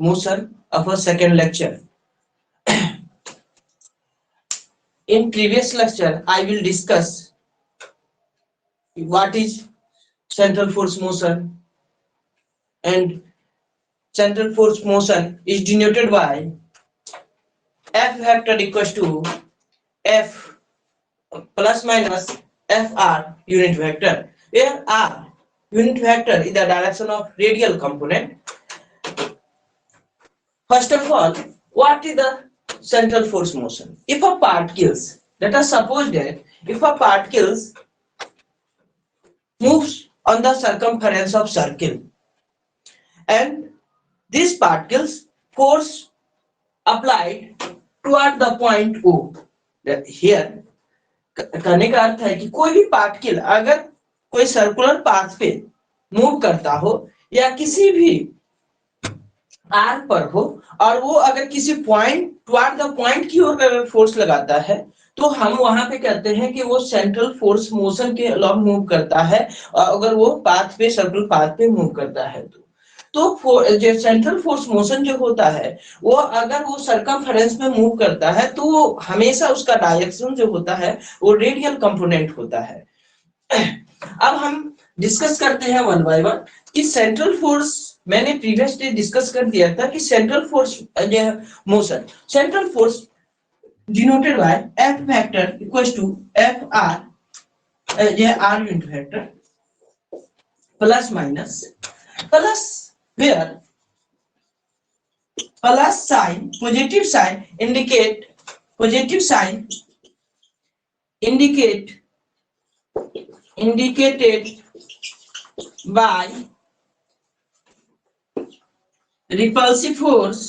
motion of a second lecture. In previous lecture, I will discuss what is central force motion, and central force motion is denoted by F vector equals to F plus minus Fr unit vector, where R unit vector is the direction of radial component. First of all, what is the central force motion? If a particles, let us suppose that if a particles moves on the circumference of circle, and these particles force applied toward the point O. Here कहने का अर्थ है कि कोई भी particle अगर कोई circular path पे मूव करता हो या किसी भी आर पर हो और वो अगर किसी पॉइंट टुवर्ड द पॉइंट की ओर अगर फोर्स लगाता है तो हम वहां पे कहते हैं कि वो सेंट्रल फोर्स मोशन के अलॉन्ग मूव करता है, और अगर वो पाथ पे सर्कुलर पाथ पे मूव करता है तो जो सेंट्रल फोर्स मोशन जो होता है वो अगर वो सर्कमफेरेंस में मूव करता है तो वो हमेशा उसका डायरेक्शन जो होता है वो रेडियल कंपोनेंट होता है। अब हम डिस्कस करते हैं वन बाय वन कि सेंट्रल फोर्स, मैंने प्रीवियस डे डिस्कस कर दिया था कि central force motion, central force denoted by F vector equals to F R, यह R unit vector plus minus plus where plus sign, positive sign indicated by repulsive force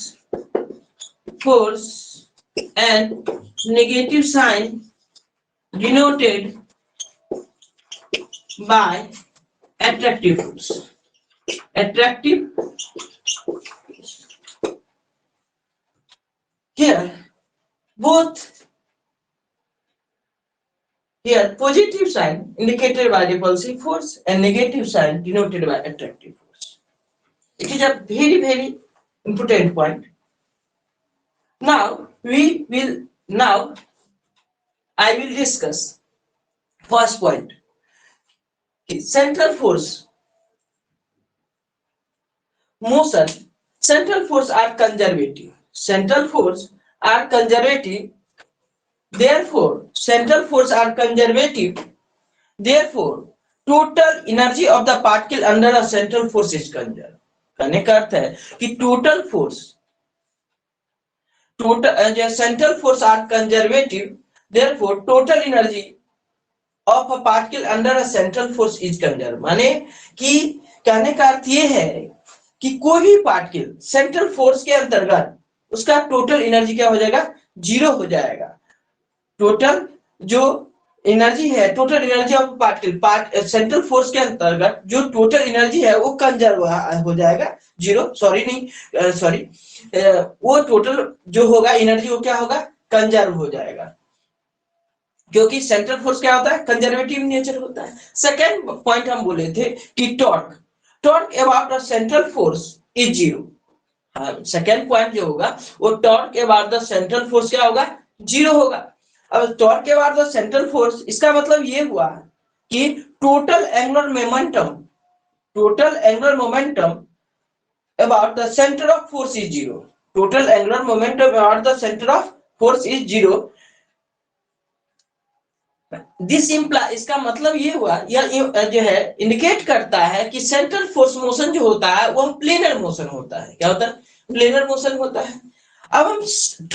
and negative sign denoted by attractive force. Attractive. Here positive sign indicated by repulsive force and negative sign denoted by attractive force. It is a very important point. Now I will discuss first point. Central force motion. Central force are conservative. Central force are conservative. Therefore, central force are conservative. Therefore, total energy of the particle under a central force is conserved. कहने का अर्थ है कि total force, central force are conservative. Therefore, total energy of a particle under a central force is conserved. माने कि कहने का अर्थ ये है कि कोई भी पार्टिकल सेंट्रल फोर्स के अंतर्गत उसका टोटल एनर्जी क्या हो जाएगा, जीरो हो जाएगा। टोटल जो एनर्जी है, total energy of particle central force के अंतर्गत जो टोटल एनर्जी है वो कंजर्व हो जाएगा, जीरो, वो टोटल जो होगा एनर्जी वो क्या होगा, कंजर्व हो जाएगा, क्योंकि सेंट्रल फोर्स क्या होता है, कंजर्वेटिव नेचर होता है। सेकेंड पॉइंट हम बोले थे कि torque about the central force is zero. Second point जो होगा वो torque about the central force क्या होगा, जीरो होगा। अब torque about the central force, इसका मतलब ये हुआ कि total angular momentum about the centre of force is zero. Total angular momentum about the centre of force is zero. This imply, इसका मतलब ये हुआ, यह जो है इंडिकेट करता है कि सेंट्रल फोर्स मोशन जो होता है वो प्लेनर मोशन होता है। क्या होता है, प्लेनर मोशन होता है। अब हम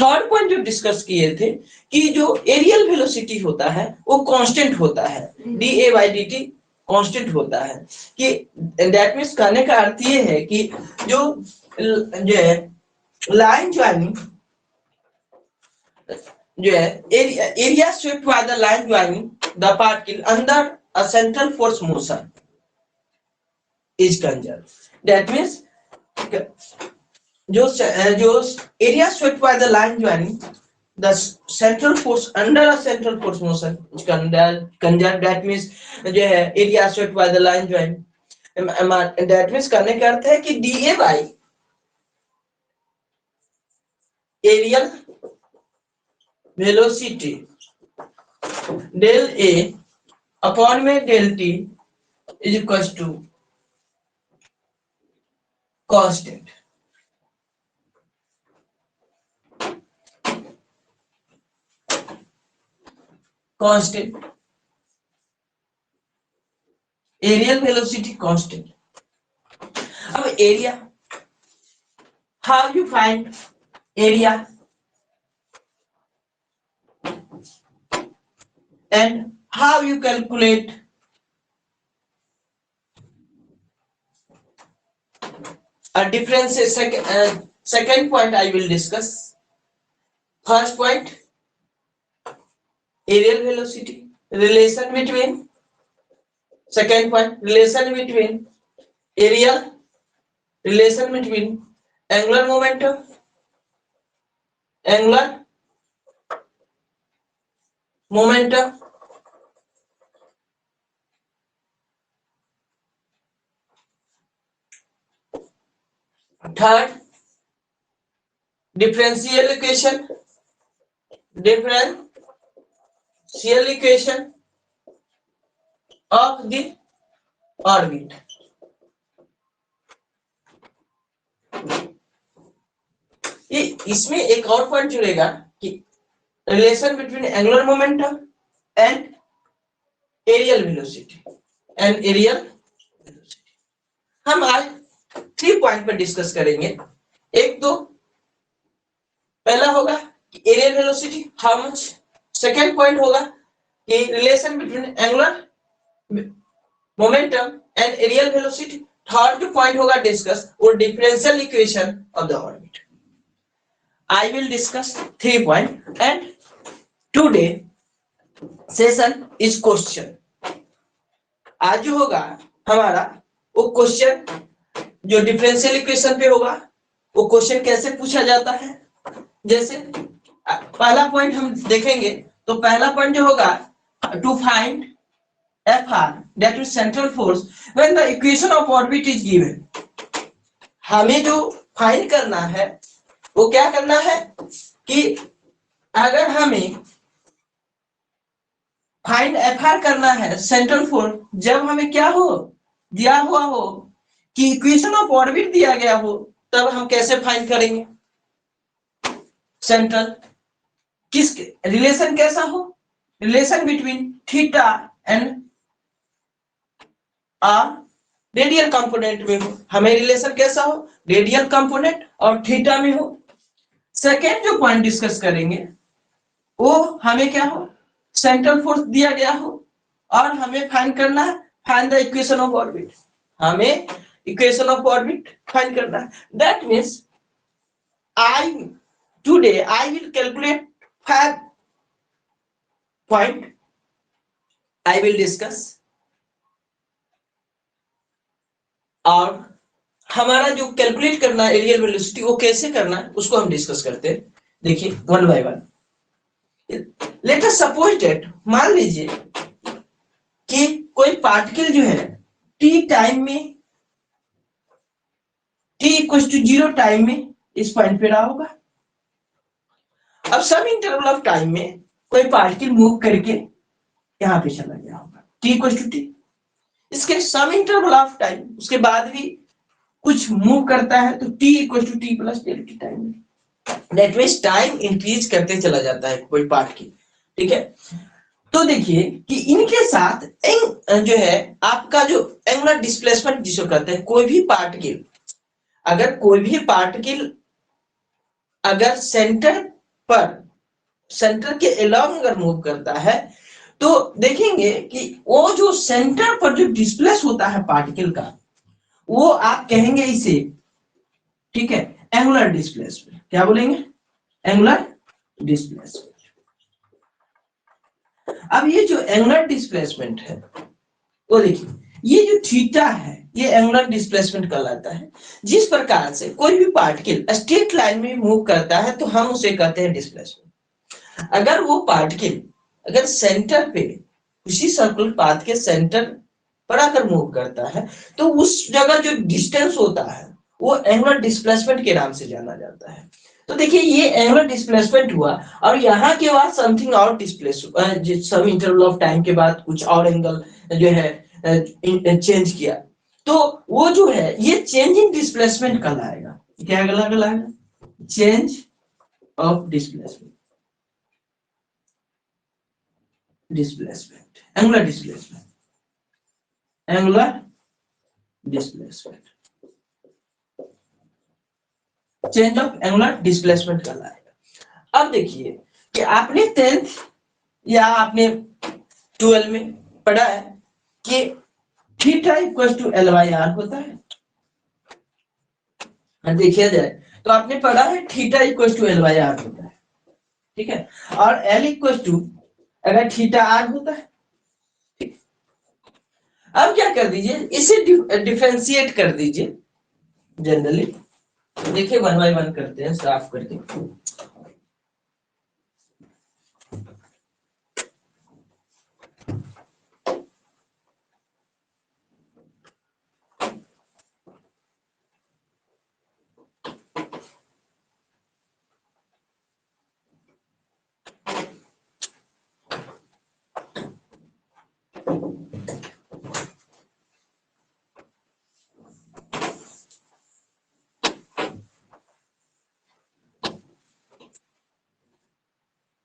थर्ड पॉइंट जो डिस्कस किए थे कि जो एरियल वेलोसिटी होता है वो कांस्टेंट होता है, dA/dt कांस्टेंट होता है। कि दैट मींस कहने का अर्थ ये है कि जो लाइन ज्वाइनिंग जो है, area swept by the line joining the particle under a central force motion is conserved. That means जो area swept by the line joining the central force under a central force motion is conserved. That means जो है area swept by the line joining, that means करने का अर्थ है कि dA areal velocity del A upon में del T is equal to constant. Constant areal velocity constant. अब area, how you find area and how you calculate a difference? Second point I will discuss. First point, aerial velocity, relation between, second point, relation between aerial, relation between angular momentum, third, differential equation of the orbit. ये इसमें एक और point जुड़ेगा कि relation between angular momentum and areal velocity हम आज 3 point पर discuss करेंगे। एक तो पहला होगा areal velocity how much, second point होगा कि relation between angular momentum and areal velocity, third point होगा डिस्कस और differential equation of the orbit. I will discuss 3 points and today session is question। आज जो होगा हमारा वो क्वेश्चन जो डिफरेंशियल इक्वेशन पे होगा, वो क्वेश्चन कैसे पूछा जाता है। जैसे पहला पॉइंट हम देखेंगे तो पहला पॉइंट जो होगा to find Fr that is central force when the equation of orbit is given। हमें जो फाइंड करना है वो क्या करना है कि अगर हमें फाइंड Fr करना है सेंट्रल फोर्स, जब हमें क्या हो दिया हुआ हो कि इक्वेशन ऑफ ऑर्बिट दिया गया हो, तब हम कैसे फाइंड करेंगे सेंट्रल। किस रिलेशन कैसा हो, relation between theta and radial component में हो। हमें रिलेशन कैसा हो, रेडियल कंपोनेंट और थीटा में हो। सेकेंड जो पॉइंट डिस्कस करेंगे वो हमें क्या हो, सेंट्रल फोर्स दिया गया हो और हमें फाइंड करना है find the equation of orbit. हमें इक्वेशन ऑफ ऑर्बिट फाइंड करना है। That means today I will calculate 5 point I will discuss, और हमारा जो कैलकुलेट करना है एरियल वेलोसिटी वो कैसे करना है उसको हम डिस्कस करते हैं। देखिए one by one. Let us suppose that, मान लीजिए कि कोई पार्टिकल जो है टी टाइम में, t इक्वल टू 0 टाइम में इस पॉइंट पे रहा होगा। अब सम इंटरवल ऑफ टाइम में कोई पार्टिकल मूव करके यहां पे चला गया होगा t इक्वल टू t। इसके सम इंटरवल ऑफ टाइम उसके बाद भी कुछ मूव करता है तो t equal to t plus del T time में। दैट मींस टाइम इंक्रीज करते चला जाता है कोई पार्ट की, ठीक है। तो देखिए कि इनके साथ जो है आपका जो एंगुलर डिस्प्लेसमेंट जिसको कहते हैं, कोई भी पार्टिकल अगर सेंटर के अलोंग अगर मूव करता है तो देखेंगे कि वो जो सेंटर पर जो डिस्प्लेस होता है पार्टिकल का, वो आप कहेंगे इसे, ठीक है, एंगुलर डिस्प्लेसमेंट। क्या बोलेंगे, एंगुलर डिस्प्लेसमेंट। अब ये जो एंगुलर डिस्प्लेसमेंट है वो देखिए, ये जो थीटा है ये एंगुलर डिस्प्लेसमेंट कहलाता है। जिस प्रकार से कोई भी पार्टिकल स्ट्रेट लाइन में मूव करता है तो हम उसे कहते हैं डिस्प्लेसमेंट। अगर वो पार्टिकल अगर सेंटर पे उसी सर्कुलर पाथ के सेंटर पर अगर मूव करता है तो उस जगह जो डिस्टेंस होता है वो एंगुलर डिस्प्लेसमेंट के नाम से जाना जाता है। तो देखिए ये एंगुलर डिस्प्लेसमेंट हुआ और यहाँ के बाद समथिंग और displace some interval of time के बाद कुछ और एंगल जो है चेंज किया, तो वो जो है ये चेंज इन डिस्प्लेसमेंट कहलाएगा। क्या कहलाएगा? Change of displacement, angular displacement, angular displacement, change of angular displacement कहलाएगा। अब देखिए कि आपने 10th या आपने 12 में पढ़ा है कि theta equal to L by R होता है। देखिए जाए तो आपने पढ़ा है theta equal to L by R होता है, ठीक है, और एल इक्वल टू अगर थीटा आर होता है। ठीक, अब क्या कर दीजिए, इसे डिफरेंशिएट कर दीजिए जनरली। देखिए 1 बाय 1 करते हैं साफ करके।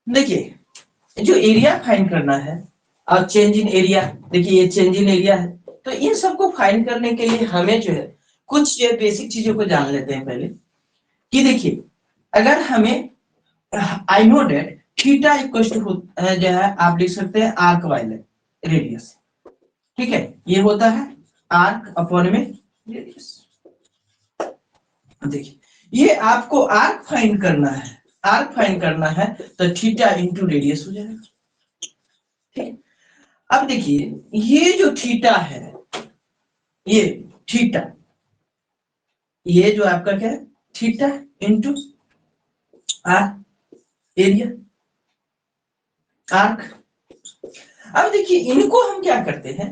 देखिए जो एरिया फाइंड करना है और चेंज इन एरिया, देखिए ये चेंज इन एरिया है, तो इन सबको फाइंड करने के लिए हमें जो है कुछ जो बेसिक चीजों को जान लेते हैं पहले। कि देखिए अगर हमें I know that theta equal to जो है आप लिख सकते हैं आर्क वायलेट रेडियस, ठीक है, ये होता है आर्क अपॉन में रेडियस। देखिए ये आपको आर्क फाइंड करना है, आर्क फाइंड करना है तो थीटा इंटू रेडियस हो जाएगा। ठीक, अब देखिए ये जो थीटा है, ये थीटा, ये जो आपका क्या है theta into R area arc. अब देखिए इनको हम क्या करते हैं,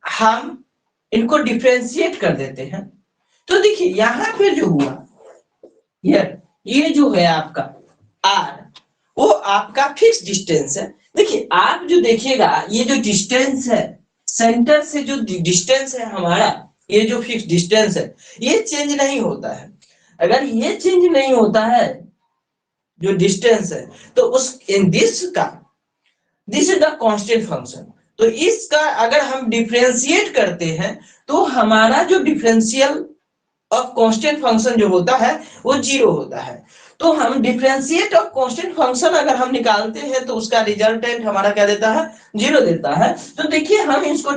हम इनको डिफरेंशिएट कर देते हैं। तो देखिए यहां पे जो हुआ ये जो है आपका आर, वो आपका फिक्स डिस्टेंस है। देखिए आप जो देखिएगा ये जो डिस्टेंस है सेंटर से, जो डिस्टेंस है हमारा, ये जो फिक्स डिस्टेंस है ये चेंज नहीं होता है। अगर ये चेंज नहीं होता है जो डिस्टेंस है, तो उस in this is the constant function. तो इसका अगर हम डिफरेंशिएट करते हैं तो हमारा जो डिफरेंशियल ऑफ कांस्टेंट फंक्शन जो होता है वो 0 होता है। तो हम डिफरेंशिएट ऑफ कांस्टेंट फंक्शन अगर हम निकालते हैं तो उसका रिजल्टेंट हमारा क्या देता है, 0 देता है। तो देखिए हम इसको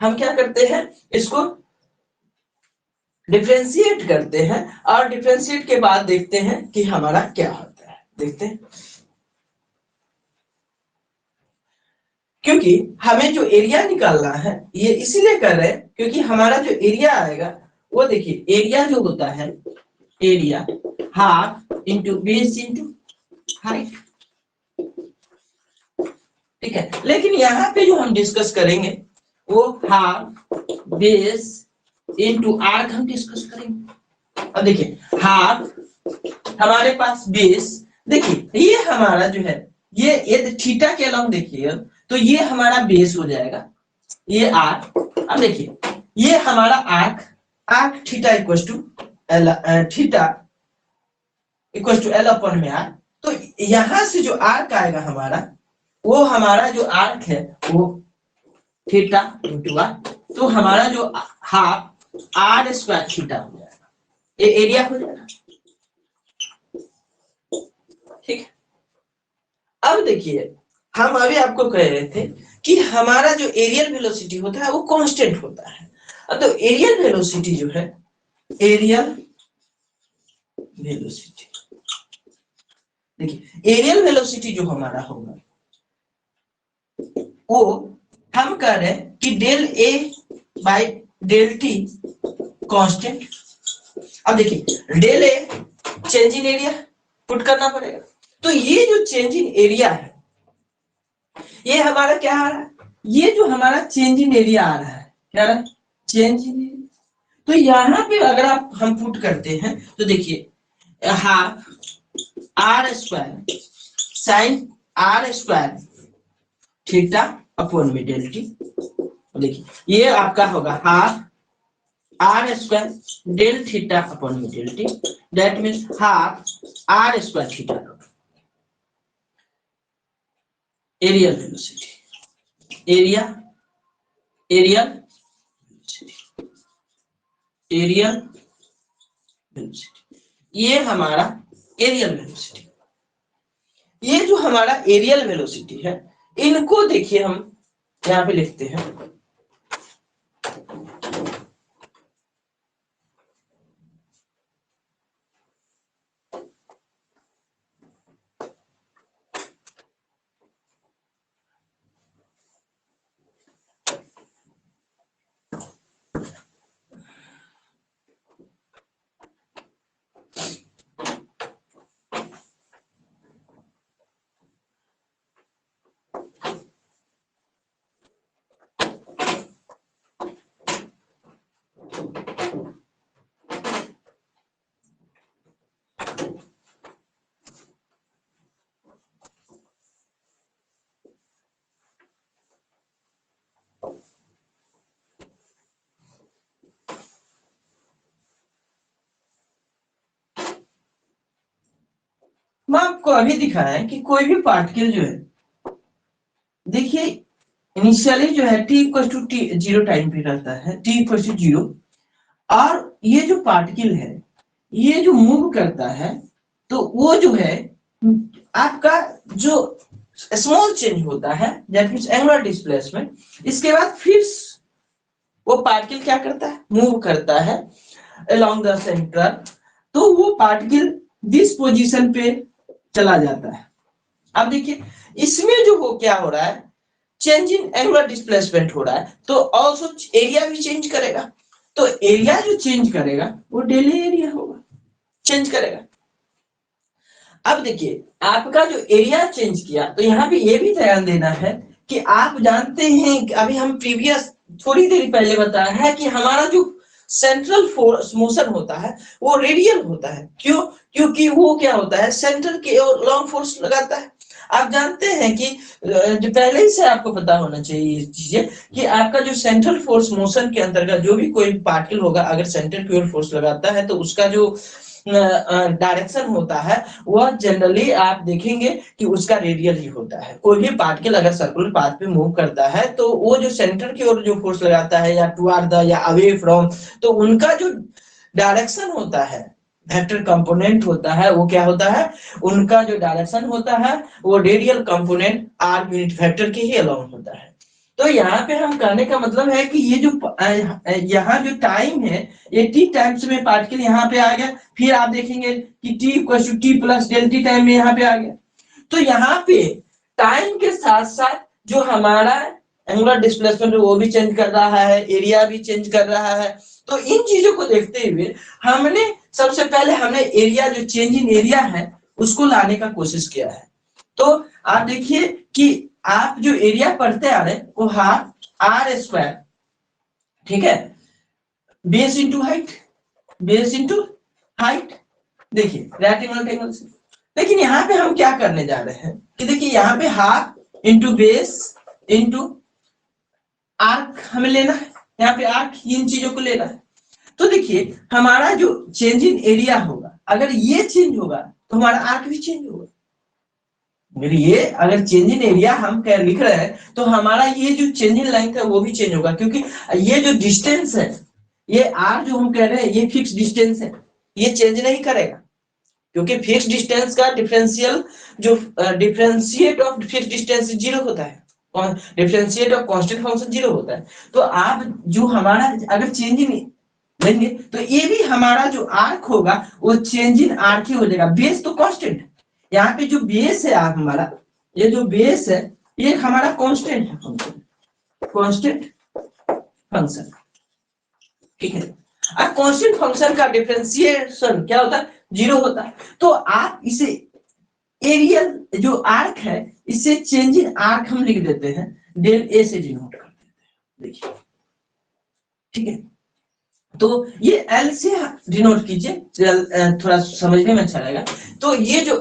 हम क्या करते हैं, इसको डिफरेंशिएट करते हैं और डिफरेंशिएट के बाद देखते हैं कि हमारा क्या होता है। देखते हैं, क्योंकि हमें जो एरिया निकालना है ये इसीलिए कर रहे हैं क्योंकि हमारा जो एरिया आएगा वो देखिए एरिया जो होता है, area half into base into height, ठीक है। लेकिन यहाँ पे जो हम डिस्कस करेंगे वो हाफ बेस इंटू आर्क हम डिस्कस करेंगे। अब देखिए हाफ हमारे पास बेस, देखिए ये हमारा जो है ये थीटा के अलावा देखिए तो ये हमारा बेस हो जाएगा, ये आर्क। अब देखिए ये हमारा arc, arc theta equal to L, theta equal to L upon में आर। तो यहां से जो आर्क आएगा हमारा, वो हमारा जो आर्क है वो थीटा इंटू आर, तो हमारा जो हाफ आर स्क्वायर थीटा हो जाएगा, ये एरिया हो जाएगा। ठीक, अब देखिए हम अभी आपको कह रहे थे कि हमारा जो एरियल वेलोसिटी होता है वो कांस्टेंट होता है। अब तो एरियल वेलोसिटी जो है, एरियल वेलोसिटी, देखिए एरियल वेलोसिटी जो हमारा होगा वो हम कह रहे हैं कि del A by del T constant. अब देखिए del A change in area put करना पड़ेगा, तो ये जो चेंज इन एरिया है ये हमारा क्या आ रहा है, ये जो हमारा चेंज इन एरिया आ रहा है, क्या आ रहा है, चेंज इन एरिया। तो यहाँ पे अगर आप हम पुट करते हैं तो देखिए half R square sine R square theta upon में डेल टी। देखिए ये आपका होगा half R square del theta upon में del T, that means half R square theta areal velocity, areal velocity, ये हमारा एरियल वेलोसिटी। ये जो हमारा एरियल वेलोसिटी है, इनको देखिए हम यहाँ पे लिखते हैं मैं आपको अभी दिखाया है कि कोई भी पार्टिकल जो है, देखिए इनिशियली जो है t equal to T zero time पे रहता है, t इक्वल टू जीरो, और ये जो पार्टिकल है ये जो मूव करता है तो वो जो है आपका जो स्मॉल चेंज होता है दैट मींस एंगुलर डिस्प्लेसमेंट, इसके बाद फिर वो पार्टिकल क्या करता है, मूव करता है अलोंग द सेंटर, तो वो पार्टिकल दिस पोजीशन पे चला जाता है। अब देखिए इसमें जो हो क्या हो रहा है, चेंज इन एंगुलर डिस्प्लेसमेंट हो रहा है, तो ऑल्सो एरिया भी चेंज करेगा, तो एरिया जो चेंज करेगा वो डेली एरिया होगा, चेंज करेगा। अब देखिए आपका जो एरिया चेंज किया, तो यहाँ पे ये भी ध्यान देना है कि आप जानते हैं कि अभी हम प्रीवियस थोड़ी देर पहले बताया है कि हमारा जो सेंट्रल फोर्स मोशन होता है वो रेडियल होता है। क्यों? क्योंकि वो क्या होता है, सेंटर के ओर लॉन्ग फोर्स लगाता है। आप जानते हैं कि जो पहले ही से आपको पता होना चाहिए ये चीजें कि आपका जो सेंट्रल फोर्स मोशन के अंतर्गत जो भी कोई पार्टिकल होगा अगर सेंटर की ओर फोर्स लगाता है तो उसका जो डायरेक्शन होता है वह जनरली आप देखेंगे कि उसका रेडियल ही होता है। कोई भी पार्टिकल अगर सर्कुलर पाथ पे मूव करता है तो वो जो सेंटर की ओर जो फोर्स लगाता है या टुवर्ड द या अवे फ्रॉम, तो उनका जो डायरेक्शन होता है, वेक्टर कंपोनेंट होता है, वो क्या होता है, उनका जो डायरेक्शन होता है वो radial component R unit vector के ही अलोंग होता है। तो यहाँ पे हम कहने का मतलब है कि ये जो यहाँ जो टाइम है ये टी टाइम्स में पार्टिकल यहाँ पे आ गया, फिर आप देखेंगे कि T equal to T plus del T time में यहाँ पे आ गया। तो यहाँ पे टाइम के साथ साथ जो हमारा एंगुलर डिस्प्लेसमेंट वो भी चेंज कर रहा है, एरिया भी चेंज कर रहा है। तो इन चीजों को देखते हुए हमने सबसे पहले हमने एरिया जो चेंज इन एरिया है उसको लाने का कोशिश किया है। तो आप देखिए कि आप जो एरिया पढ़ते आ रहे वो हाफ आर स्क्वायर, ठीक है, base into height, base into height. देखिए राइट एंगल से, लेकिन यहाँ पे हम क्या करने जा रहे हैं कि देखिए यहाँ पे half into base into arc हमें लेना है, यहाँ पे आर्क इन चीजों को लेना है। तो देखिए हमारा जो चेंज इन एरिया होगा, अगर ये चेंज होगा तो हमारा आर्क भी चेंज होगा। अगर ये अगर चेंज इन एरिया हम क्या लिख रहे हैं तो हमारा ये जो चेंज इन लेंथ है वो भी चेंज होगा, क्योंकि ये जो डिस्टेंस है ये आर जो हम कह रहे हैं ये फिक्स डिस्टेंस है, ये चेंज नहीं करेगा, क्योंकि फिक्स डिस्टेंस का डिफरेंशियल जो differentiate of fix distance zero होता है, differentiate of constant function zero होता है। तो आप जो हमारा अगर चेंज इन लेंगे तो ये भी हमारा जो आर्क होगा वो चेंज इन आर्क ही हो जाएगा, बेस तो कांस्टेंट। यहाँ पे जो बेस है आप हमारा, ये जो बेस है ये हमारा कांस्टेंट है, कांस्टेंट फंक्शन, ठीक है। अब कांस्टेंट फंक्शन का डिफरेंशिएशन क्या होता है, जीरो होता है। तो आप इसे एरियल जो आर्क है इसे चेंज इन आर्क हम लिख देते हैं, डेल ए से डिनोट कर देते हैं, देखिए, ठीक है। तो ये एल से डिनोट कीजिए, थोड़ा समझने में अच्छा लगेगा। तो ये जो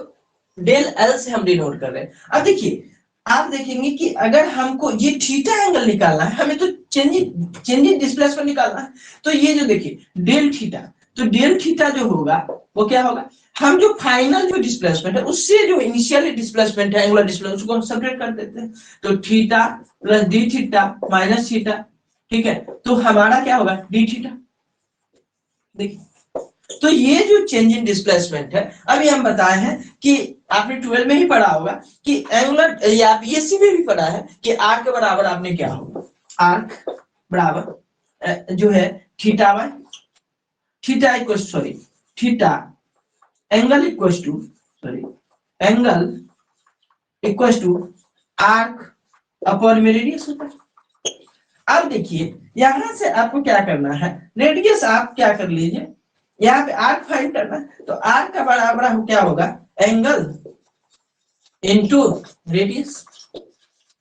डेल एल से हम डिनोट कर रहे हैं। अब देखिए, आप देखेंगे कि अगर हमको ये थीटा एंगल निकालना है, हमें तो चेंजिंग डिस्प्लेसमेंट निकालना है। तो ये जो देखिए डेल थीटा, तो डेल थीटा जो होगा वो क्या होगा, हम जो फाइनल जो डिस्प्लेसमेंट है उससे जो इनिशियल डिस्प्लेसमेंट है, एंगुलर डिस्प्लेसमेंट, उसको हम सेपरेट कर देते हैं। तो theta plus D theta minus theta, ठीक है, तो हमारा क्या होगा डी थीटा। देखिए, तो ये जो चेंज इन डिस्प्लेसमेंट है, अभी हम बताए हैं कि आपने 12 में ही पढ़ा होगा कि एंगुलर, या बीएससी में भी पढ़ा है कि आर्क के बराबर आपने क्या होगा, आर्क बराबर जो है theta by theta equal, sorry theta angle equal to, sorry angle equal to arc upon में रेडियस होता है। अब देखिए यहां से आपको क्या करना है, रेडियस आप क्या कर लीजिए, यहाँ पे आर्क फाइंड करना है, तो आर्क का बराबर क्या होगा एंगल इनटू रेडियस।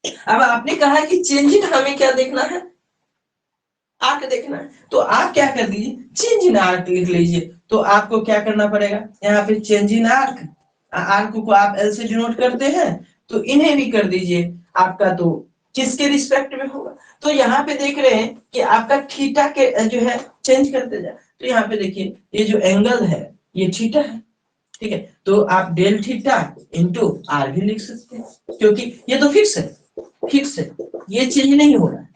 अब आपने कहा कि चेंज इन हमें क्या देखना है, आर्क देखना है, तो आप क्या कर दीजिए चेंज इन आर्क लिख लीजिए। तो आपको क्या करना पड़ेगा, यहाँ पे चेंज इन आर्क, आर्क को आप एल से डिनोट करते हैं, तो इन्हें भी कर दीजिए आपका, तो किसके रिस्पेक्ट में होगा। तो यहाँ पे देख रहे हैं कि आपका थीटा के जो है चेंज करते जाए, तो यहाँ पे देखिए ये जो एंगल है ये थीटा है, ठीक है, तो आप डेल थीटा इंटू आर भी लिख सकते हैं, क्योंकि ये तो फिक्स है, फिक्स है, ये चेंज नहीं हो रहा है,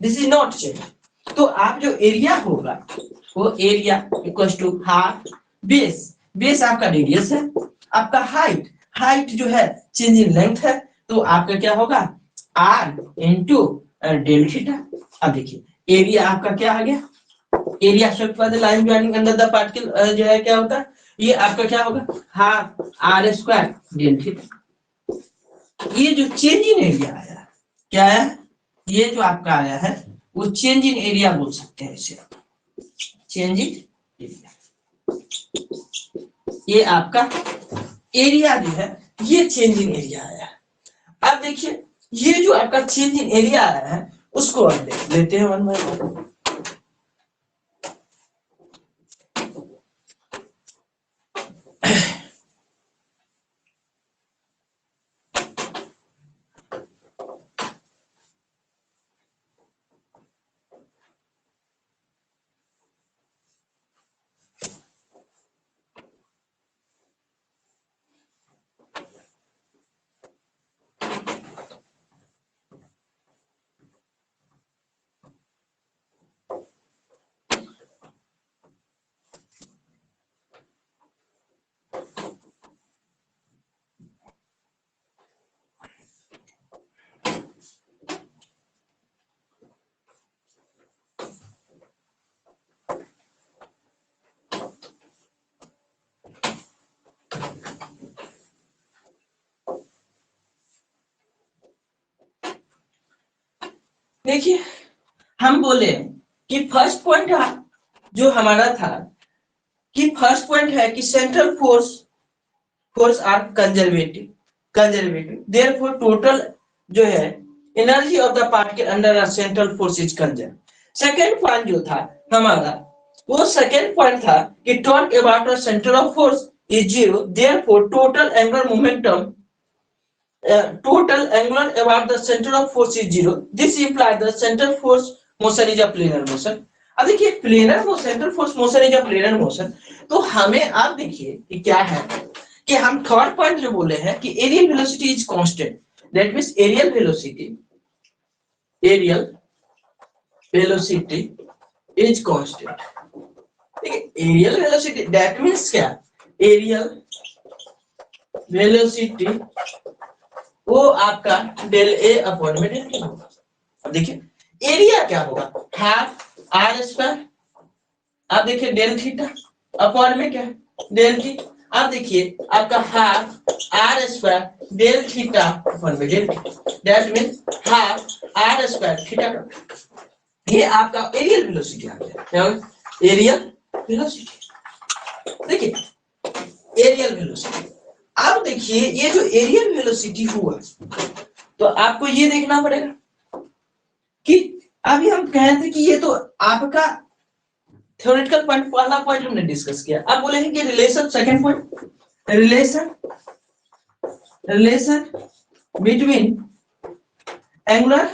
दिस इज नॉट चेंज। तो आप जो एरिया होगा वो area equal to half base, base आपका रेडियस है, आपका हाइट, हाइट जो है चेंज इन लेंथ है, तो आपका क्या होगा आर इंटू डेल थीटा। अब देखिए एरिया आपका क्या आ गया, area swept by the line joining under the particle जो है क्या होता है, ये आपका क्या होगा half R square del theta. ये जो चेंज इन एरिया आया क्या है, ये जो आपका आया है वो चेंज इन एरिया बोल सकते हैं इसे, चेंज इन एरिया, ये आपका एरिया जो है ये चेंज इन एरिया आया है। अब देखिए ये जो आपका चेंज इन एरिया आया है उसको हम लेते हैं वन बाय वन। देखिए हम बोले कि फर्स्ट पॉइंट जो हमारा था कि फर्स्ट पॉइंट है कि central force are conservative, therefore total जो है energy of the particle under a central force is conserve. Second point जो था हमारा, वो सेकंड पॉइंट था कि torque about the centre of force is zero, therefore total angular momentum total angular about the center of force is zero. This implies the center force motion is a planar motion. अब देखिए planar motion, central force motion is a planar motion, तो हमें आप देखिए कि क्या है कि हम थर्ड पॉइंट जो बोले हैं कि areal velocity is constant, that means areal velocity is constant, ठीक है, एरियल वेलोसिटी दैट मींस क्या, एरियल वेलोसिटी वो आपका डेल ए अपॉन में डेल टी होगा। अब देखिए एरिया क्या होगा हाफ आर स्क्वायर, आप देखिए डेल थीटा अपॉन में क्या डेल टी, आप देखिए आपका half R square del theta upon में del T, that means half R square theta का, ये आपका एरियल वेलोसिटी आ गया, क्या एरियल वेलोसिटी। देखिए एरियल वेलोसिटी, अब देखिए ये जो एरियल वेलोसिटी हुआ तो आपको ये देखना पड़ेगा कि अभी हम कहे थे कि ये तो आपका थ्योरेटिकल पॉइंट, पहला पॉइंट हमने डिस्कस किया। अब बोलेंगे कि relation, second point, relation between angular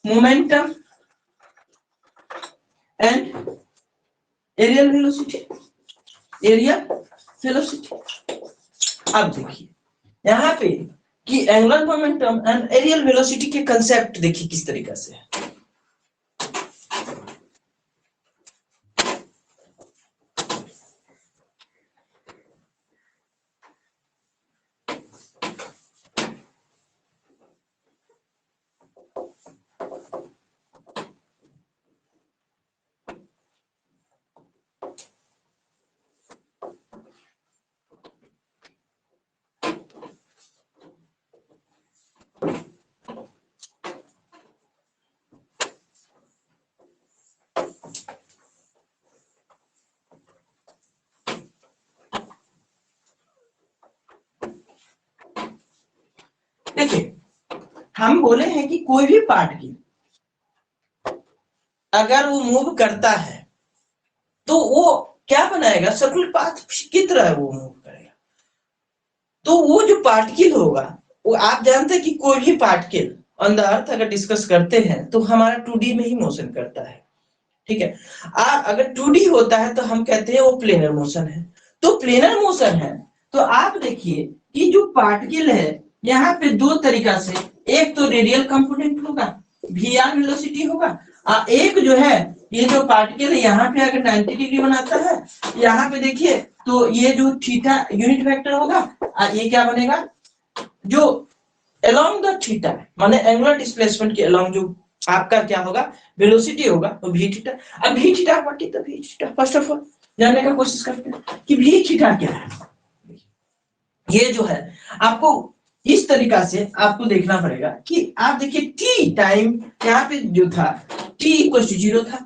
momentum and aerial velocity, अब देखिए यहाँ पे कि angular momentum and areal velocity के कंसेप्ट देखिए किस तरीके से है। देखिए हम बोले हैं कि कोई भी पार्टिकल अगर वो मूव करता है तो वो क्या बनाएगा, सर्कुलर पाथ की तरह वो मूव करेगा। तो वो जो पार्टिकल होगा, वो आप जानते हैं कि कोई भी पार्टिकल ऑन द अर्थ अगर डिस्कस करते हैं तो हमारा 2D में ही मोशन करता है, ठीक है। अगर 2D होता है तो हम कहते हैं वो प्लेनर मोशन है। तो प्लेनर मोशन है तो आप देखिए कि जो पार्टिकल है यहाँ पे दो तरीका से, एक तो रेडियल कंपोनेंट होगा, वीआर वेलोसिटी होगा, और एक जो है ये जो पार्टिकल है यहाँ पे अगर 90 डिग्री बनाता है, यहाँ पे देखिए तो ये जो थीटा यूनिट वेक्टर होगा, ये क्या बनेगा, जो अलोंग द थीटा माने एंगुलर डिस्प्लेसमेंट के अलोंग जो आपका क्या होगा, वेलोसिटी होगा, तो वी थीटा। अब V theta what is the V theta, first of all जानने का कोशिश करते हैं कि वी थीटा क्या है। ये जो है आपको इस तरीका से आपको देखना पड़ेगा कि आप देखिए टी टाइम यहाँ पे जो था टी इक्वल टू 0 था,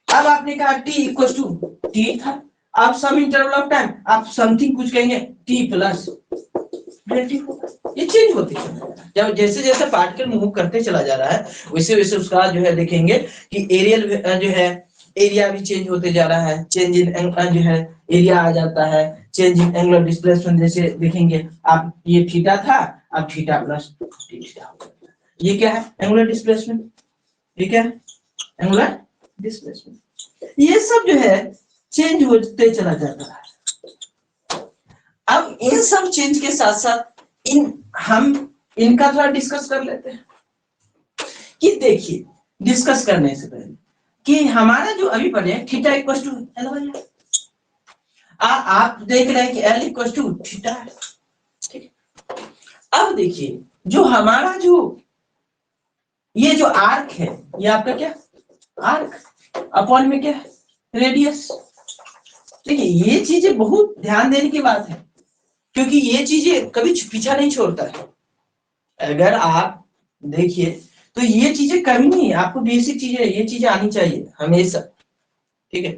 अब आपने कहा टी इक्वल टू टी था, अब सम इंटरवल ऑफ टाइम आप समथिंग कुछ कहेंगे टी प्लस ये चेंज होते हैं। जब जैसे जैसे पार्टिकल मूव करते चला जा रहा है वैसे वैसे उसका जो है देखेंगे कि एरियल जो है एरिया भी चेंज होते जा रहा है, चेंज इन जो है एरिया आ जाता है, चेंज इन एंगुलर डिस्प्लेसमेंट जैसे देखेंगे आप, ये थीटा था अब थीटा प्लस थीटा, ये क्या है एंगुलर डिस्प्लेसमेंट, ये क्या है एंगुलर डिस्प्लेसमेंट। ये सब जो है चेंज होते चला जाता है। अब इन सब चेंज के साथ साथ हम इनका थोड़ा डिस्कस कर लेते हैं कि देखिए डिस्कस करने से पहले कि हमारा जो अभी पढ़े थीटा इक्वल टू एल, आप देख रहे हैं कि एल इक्वल टू थीटा है, ठीक है। अब देखिए जो हमारा जो ये जो आर्क है, ये आपका क्या आर्क अपॉन में क्या है रेडियस। देखिए ये चीजें बहुत ध्यान देने की बात है क्योंकि ये चीजें कभी पीछा नहीं छोड़ता है। अगर आप देखिए तो ये चीजें कभी नहीं, आपको बेसिक चीजें ये चीजें आनी चाहिए हमेशा, ठीक है।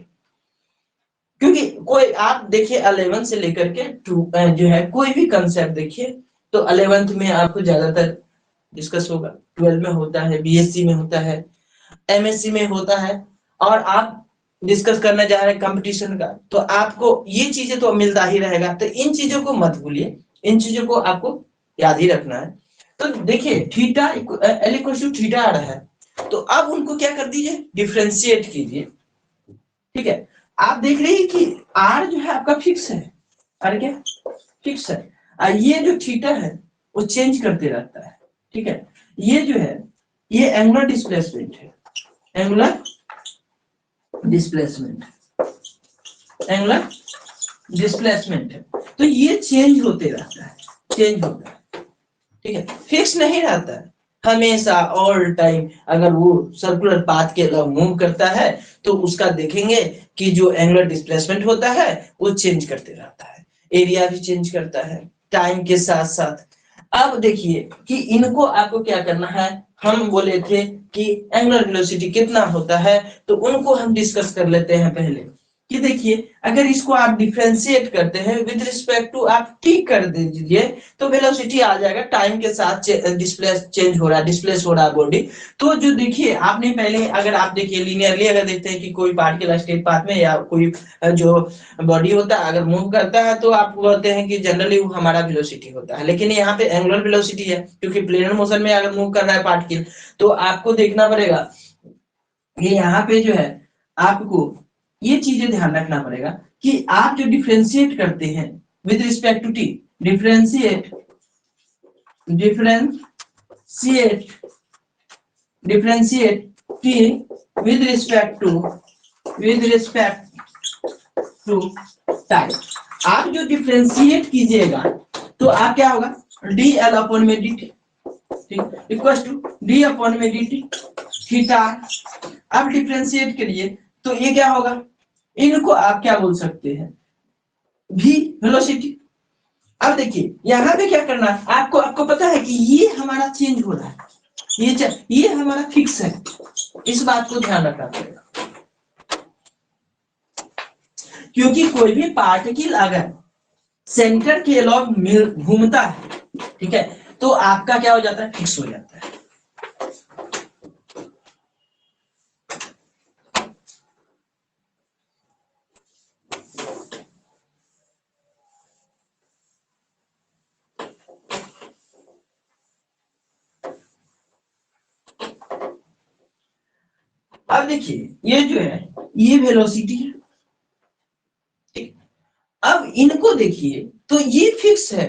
क्योंकि कोई आप देखिए 11 से लेकर के 2 जो है कोई भी कंसेप्ट देखिए तो 11th में आपको ज्यादातर डिस्कस होगा, 12 में होता है, बीएससी में होता है, एमएससी में होता है, और आप डिस्कस करने जा रहे हैं कंपटीशन का तो आपको ये चीजें तो मिलता ही रहेगा। तो इन चीजों को मत भूलिए, इन चीजों को आपको याद ही रखना है। तो देखिए theta L equal to theta आ रहा है तो अब उनको क्या कर दीजिए डिफरेंशिएट कीजिए, ठीक है। आप देख रहे हैं कि आर जो है आपका फिक्स है, आर क्या फिक्स है, और ये जो थीटा है वो चेंज करते रहता है, ठीक है। ये जो है ये एंगुलर डिस्प्लेसमेंट है, एंगुलर डिस्प्लेसमेंट, एंगुलर डिस्प्लेसमेंट है। तो ये चेंज होते रहता है, चेंज होता है, ठीक है, फिक्स नहीं रहता है हमेशा ऑल टाइम। अगर वो सर्कुलर पाथ के अलॉन्ग मूव करता है तो उसका देखेंगे कि जो एंगुलर डिस्प्लेसमेंट होता है वो चेंज करते रहता है, एरिया भी चेंज करता है टाइम के साथ साथ। अब देखिए कि इनको आपको क्या करना है, हम बोले थे कि एंगुलर वेलोसिटी कितना होता है तो उनको हम डिस्कस कर लेते हैं पहले कि देखिए अगर इसको आप डिफरेंशिएट करते हैं विद रिस्पेक्ट टू आप टी कर दीजिए तो वेलोसिटी आ जाएगा, टाइम के साथ डिस्प्लेस चेंज हो रहा है, डिस्प्लेस हो रहा है बॉडी। तो जो देखिए आपने पहले अगर आप देखिए लीनियरली अगर देखते हैं कि कोई पार्टिकल स्ट्रेट पाथ में या कोई जो बॉडी होता है अगर मूव करता है तो आप बोलते हैं कि जनरली वो हमारा वेलोसिटी होता है, लेकिन यहाँ पे एंगुलर वेलोसिटी है क्योंकि प्लेनर मोशन में अगर मूव कर रहा है पार्टिकल तो आपको देखना पड़ेगा ये यहाँ पे जो है आपको ये चीजें ध्यान रखना पड़ेगा कि आप जो डिफरेंशिएट करते हैं with respect to T, differentiate differentiate differentiate T with respect to time. आप जो डिफरेंशिएट कीजिएगा तो आप क्या होगा डी एल अपॉन में डी टी, ठीक, इक्वल टू डी अपॉन में डी टी थीटा। अब डिफरेंशिएट करिए तो ये क्या होगा, इनको आप क्या बोल सकते हैं भी वेलोसिटी। अब देखिए यहाँ पे क्या करना है आपको, आपको पता है कि ये हमारा चेंज हो रहा है, ये हमारा फिक्स है, इस बात को ध्यान रखना पड़ेगा क्योंकि कोई भी पार्टिकल अगर सेंटर के अलॉन्ग घूमता है, ठीक है, तो आपका क्या हो जाता है फिक्स हो जाता है। अब देखिए ये जो है ये वेलोसिटी है, ठीक। अब इनको देखिए तो ये फिक्स है,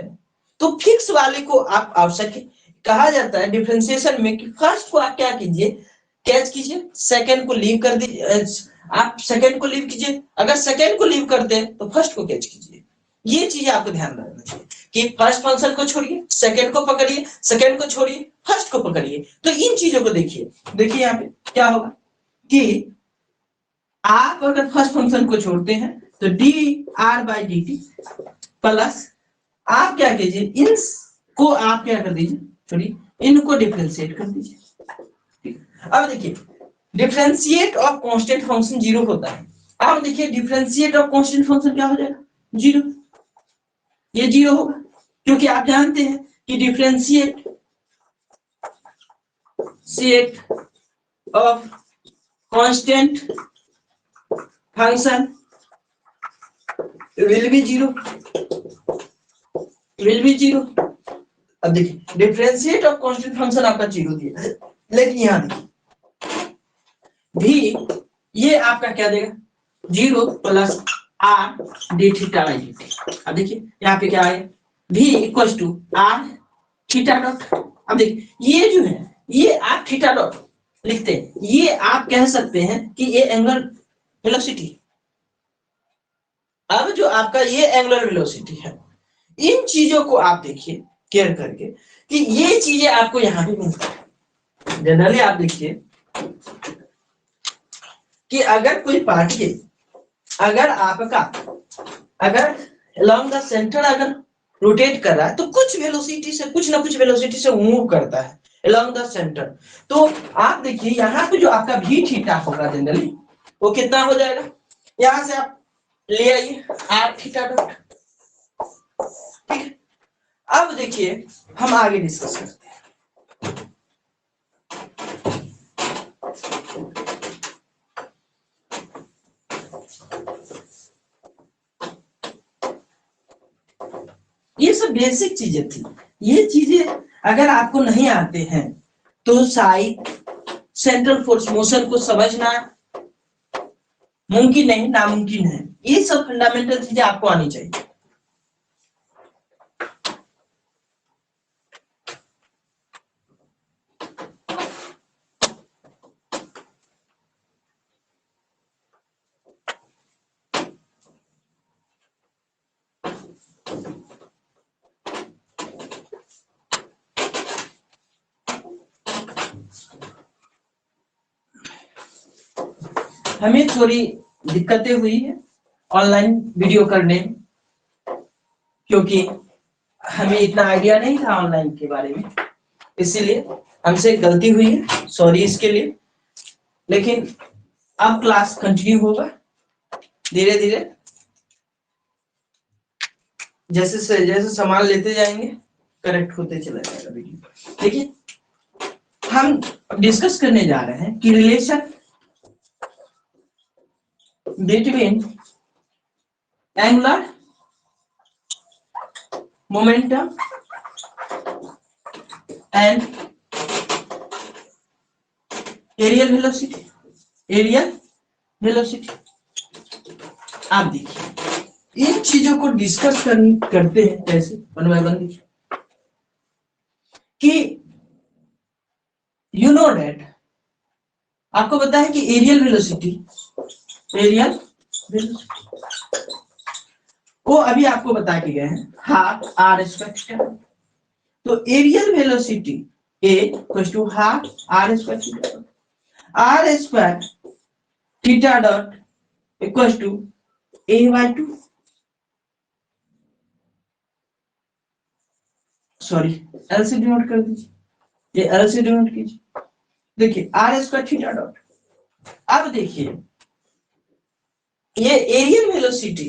तो फिक्स वाले को आप आवश्यक कहा जाता है डिफरेंशिएशन में कि फर्स्ट को आप क्या कीजिए कैच कीजिए, सेकंड को लीव कर दीजिए, आप सेकंड को लीव कीजिए, अगर सेकंड को लीव करते हैं तो फर्स्ट को कैच कीजिए। ये चीजें आपको ध्यान रखना चाहिए कि फर्स्ट फंक्शन को छोड़िए, सेकंड को पकड़िए, सेकंड को छोड़िए, फर्स्ट को पकड़िए। तो इन चीजों को देखिए, देखिए यहाँ पे क्या होगा कि आप अगर फर्स्ट फंक्शन को छोड़ते हैं तो D R by D T plus आप क्या कीजिए इनको आप क्या कर दीजिए छोड़िए, इनको डिफरेंशिएट कर दीजिए। अब देखिए differentiate of constant function zero होता है। अब देखिए डिफरेंशिएट ऑफ कांस्टेंट फंक्शन क्या हो जाएगा जीरो, ये जीरो होगा क्योंकि आप जानते हैं कि differentiate of constant function will be zero, will be zero. अब देखिए डिफरेंशिएट ऑफ कांस्टेंट फंक्शन आपका जीरो दिया है, लेकिन यहां देखिए भी ये आपका क्या देगा zero plus R D theta by D T. अब देखिए यहाँ पे क्या आएगा भी equal to R theta dot. अब देखिए ये जो है ये आप थीटा डॉट लिखते हैं, ये आप कह सकते हैं कि ये एंगुलर वेलोसिटी। अब जो आपका ये एंगुलर वेलोसिटी है इन चीजों को आप देखिए केयर करके कि ये चीजें आपको यहां पे मिलती है। जनरली आप देखिए कि अगर कोई पार्टिकल अगर आपका अगर अलोंग द सेंटर अगर रोटेट कर रहा है तो कुछ वेलोसिटी से कुछ ना कुछ वेलोसिटी से मूव करता है अलोंग द सेंटर, तो आप देखिए यहाँ पे जो आपका भी थीटा होगा जनरली वो कितना हो जाएगा, यहां से आप ले आइए आर थीटा डॉट, ठीक है। अब देखिए हम आगे डिस्कस करते हैं। ये सब बेसिक चीजें थी, ये चीजें अगर आपको नहीं आते हैं तो साइड सेंट्रल फोर्स मोशन को समझना मुमकिन नहीं नामुमकिन है। ये सब फंडामेंटल चीजें आपको आनी चाहिए। हमें थोड़ी दिक्कतें हुई है ऑनलाइन वीडियो करने में क्योंकि हमें इतना आइडिया नहीं था ऑनलाइन के बारे में, इसीलिए हमसे गलती हुई है, सॉरी इसके लिए। लेकिन अब क्लास कंटिन्यू होगा धीरे धीरे जैसे जैसे सामान लेते जाएंगे करेक्ट होते चला जाएगा वीडियो। देखिए हम डिस्कस करने जा रहे हैं कि relation between angular momentum and aerial velocity. Areal velocity आप देखिए इन चीजों को डिस्कस करते हैं कैसे, वन बाय वन देखिए कि यू नो डेट आपको पता है कि एरियल वेलोसिटी वो अभी आपको बता के गए हैं हाफ आर स्क्वायर। तो areal velocity A equals to half R square R square theta dot equals to A by 2। Sorry L से डिनोट कर दीजिए, ये एल से डिनोट कीजिए। देखिए आर स्क्वायर थीटा डॉट। अब देखिए ये areal velocity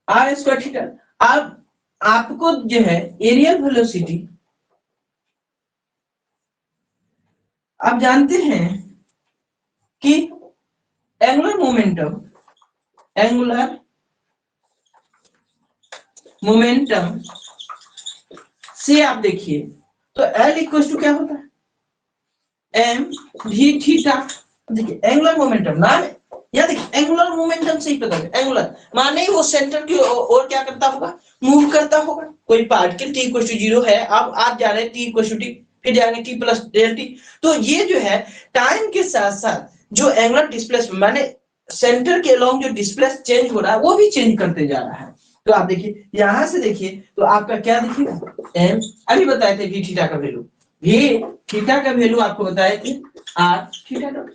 R square theta. अब आपको जो है एरियल वेलोसिटी आप जानते हैं कि एंगुलर मोमेंटम से आप देखिए तो L इक्वल टू क्या होता है एम वी थीटा। देखिए एंगुलर मोमेंटम नाम है या देखिए एंगुलर मोमेंटम से ही पता है एंगुलर माने वो सेंटर की ओर क्या करता होगा, मूव करता होगा। कोई पार्टिकल t इक्वल टू 0 है, अब आप जा रहे हैं t इक्वल टू t, फिर जाएंगे t प्लस डेल t। तो ये जो है टाइम के साथ साथ जो एंगुलर डिस्प्लेसमेंट माने सेंटर के अलोंग जो डिस्प्लेस चेंज हो रहा है वो भी चेंज करते जा रहा है। तो आप देखिए यहां से देखिए तो आपका क्या दिखेगा एम, अभी बताए थे वी थीटा का वैल्यू, वी थीटा का वैल्यू आपको बताए थे आर थीटा डॉट।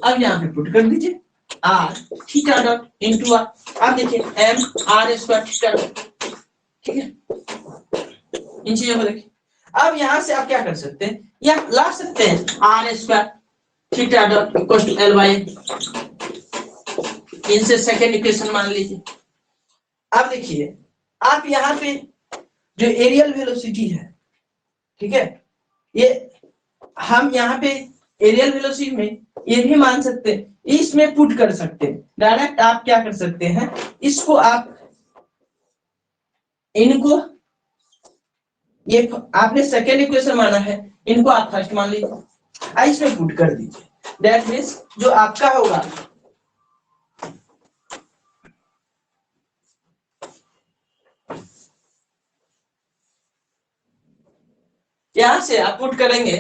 अब यहाँ पे पुट कर दीजिए R theta dot into R. अब देखिए M R square theta dot, ठीक है। इन चीजों को देखिए अब यहां से आप क्या कर सकते हैं या ला सकते हैं R square theta dot equal to L by, इनसे सेकेंड इक्वेशन मान लीजिए। अब देखिए आप यहाँ पे जो एरियल वेलोसिटी है, ठीक है, ये हम यहाँ पे एरियल वेलोसिटी में ये भी मान सकते हैं, इसमें पुट कर सकते हैं डायरेक्ट। आप क्या कर सकते हैं इसको आप इनको ये आपने सेकेंड इक्वेशन माना है, इनको आप फर्स्ट मान लीजिए, इसमें पुट कर दीजिए। दैट मीन्स जो आपका होगा यहां से आप पुट करेंगे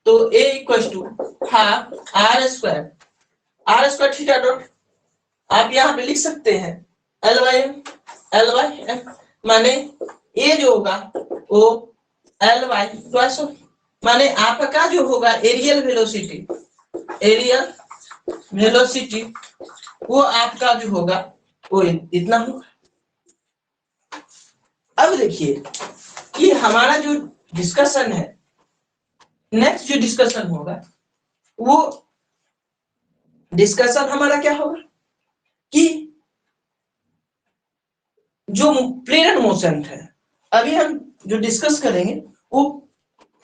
तो a equal to half R square theta dot. आप यहाँ पे लिख सकते हैं एल बाई एम माने a जो होगा वो एल बाई ट्वाइस माने आपका जो होगा एरियल वेलोसिटी वो आपका जो होगा वो इतना होगा। अब देखिए कि हमारा जो डिस्कशन है, नेक्स्ट जो डिस्कशन होगा वो डिस्कशन हमारा क्या होगा कि जो प्लेनर मोशन है, अभी हम जो डिस्कस करेंगे वो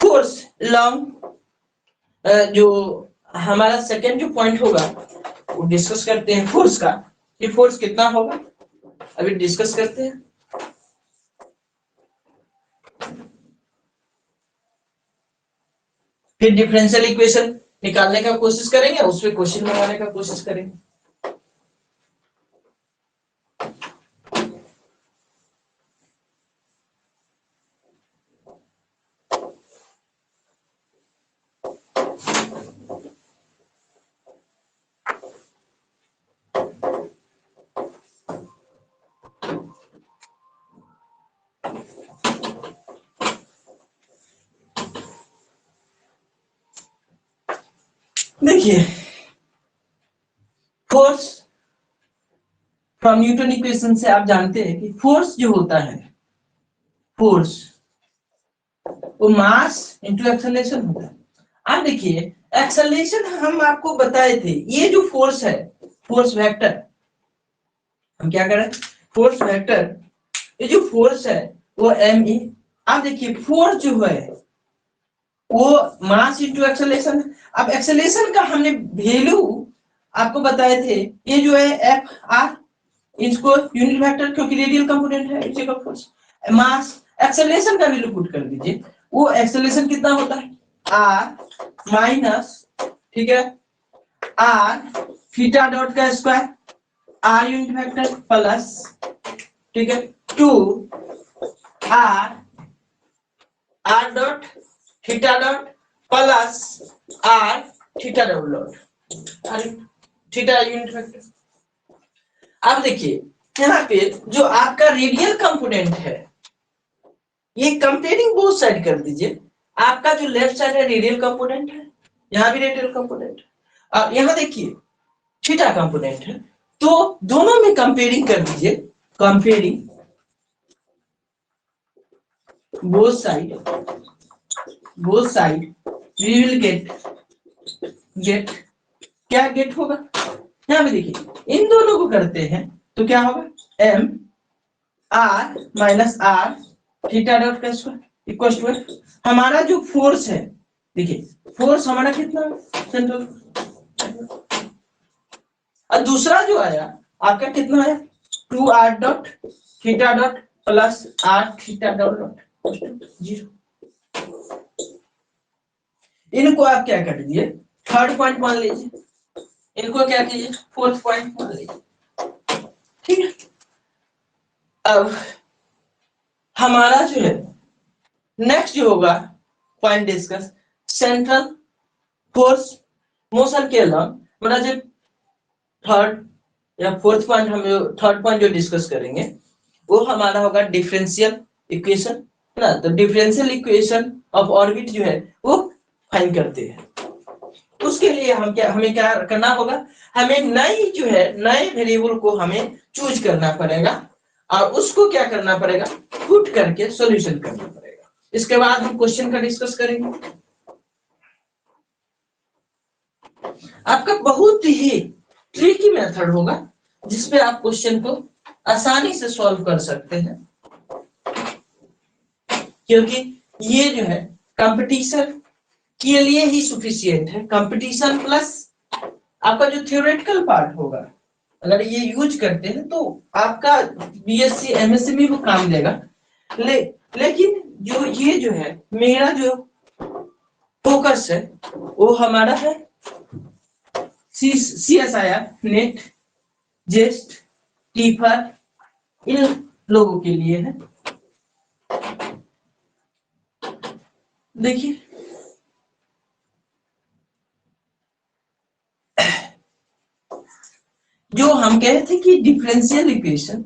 फोर्स लॉन्ग जो हमारा सेकेंड जो पॉइंट होगा वो डिस्कस करते हैं फोर्स का, कि फोर्स कितना होगा अभी डिस्कस करते हैं। फिर डिफरेंशियल इक्वेशन निकालने का कोशिश करेंगे, उस पर क्वेश्चन बनाने का कोशिश करेंगे। देखिए फोर्स फ्रॉम न्यूटन इक्वेशन से आप जानते हैं कि फोर्स जो होता है, फोर्स वो मास इंटू एक्सेलरेशन होता है। अब देखिए एक्सेलरेशन हम आपको बताए थे, ये जो फोर्स है, फोर्स वेक्टर, हम क्या करें, फोर्स वेक्टर, ये जो फोर्स है वो एम ई। आप देखिए फोर्स जो है वो मास इंटू एक्सेलरेशन। अब एक्सेलरेशन का हमने वैल्यू आपको बताए थे, ये जो है एफ आर, इसको यूनिट वेक्टर, क्योंकि रेडियल कंपोनेंट है इसी का फोर्स। मास एक्सेलरेशन का वैल्यू पुट कर दीजिए, वो एक्सेलरेशन कितना होता है, आर माइनस, ठीक है, आर थीटा डॉट का square, R unit vector plus, ठीक है, two R R dot theta dot plus R theta double dot, R theta unit vector. अब देखिए यहाँ पे जो आपका रेडियल कंपोनेंट है, ये कंपेयरिंग बोथ साइड कर दीजिए, आपका जो लेफ्ट साइड है रेडियल कंपोनेंट है, यहाँ भी रेडियल कंपोनेंट है, और यहाँ देखिए थीटा कंपोनेंट है, तो दोनों में कंपेयरिंग कर दीजिए, comparing both side we will get क्या गेट होगा, यहाँ पे देखिए इन दोनों को करते हैं तो क्या होगा, M R minus R theta dot का स्क्वायर इक्वल टू हमारा जो फोर्स है, देखिए फोर्स हमारा कितना सेंट्रल, और दूसरा जो आया आपका कितना आया, two R dot theta dot plus R theta dot zero. इनको आप क्या कर दीजिए, थर्ड पॉइंट मान लीजिए, इनको क्या कीजिए, फोर्थ पॉइंट मान लीजिए, ठीक है। अब हमारा जो है नेक्स्ट जो होगा point discuss, central force motion के अलॉन्ग, मतलब जो थर्ड या फोर्थ पॉइंट, हम जो थर्ड पॉइंट जो डिस्कस करेंगे वो हमारा होगा डिफरेंशियल इक्वेशन ना। तो डिफरेंशियल इक्वेशन ऑफ ऑर्बिट जो है वो फाइंड करते हैं, उसके लिए हमें क्या करना होगा, हमें नई जो है नए वेरिएबल को हमें चूज करना पड़ेगा और उसको क्या करना पड़ेगा, पुट करके सॉल्यूशन करना पड़ेगा। इसके बाद हम क्वेश्चन का डिस्कस करेंगे। आपका बहुत ही ट्रिकी मेथड होगा जिसपे आप क्वेश्चन को आसानी से सॉल्व कर सकते हैं, क्योंकि ये जो है कंपटीशन के लिए ही सफिशिएंट है। कंपटीशन प्लस आपका जो थ्योरेटिकल पार्ट होगा, अगर ये यूज करते हैं तो आपका बीएससी एमएससी में वो काम देगा। लेकिन जो ये जो है मेरा जो फोकस है वो हमारा है CSIR, नेट, जेस्ट, टीफर, इन लोगों के लिए है। देखिए जो हम कह रहे थे कि differential equation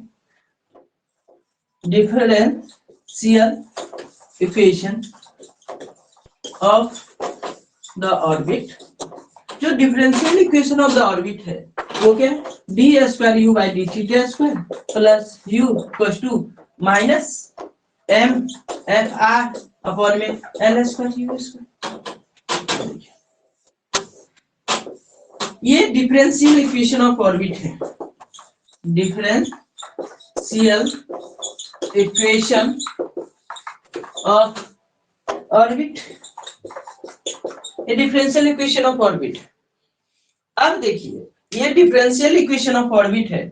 of the orbit, जो differential equation of the orbit है वो क्या है, D square U by D theta square plus U equals to minus M F R upon में एल स्क्वायर यू स्क्वायर। ये डिफरेंशियल इक्वेशन ऑफ ऑर्बिट है, differential equation of orbit, ये differential equation of orbit. अब देखिए ये differential equation of orbit है,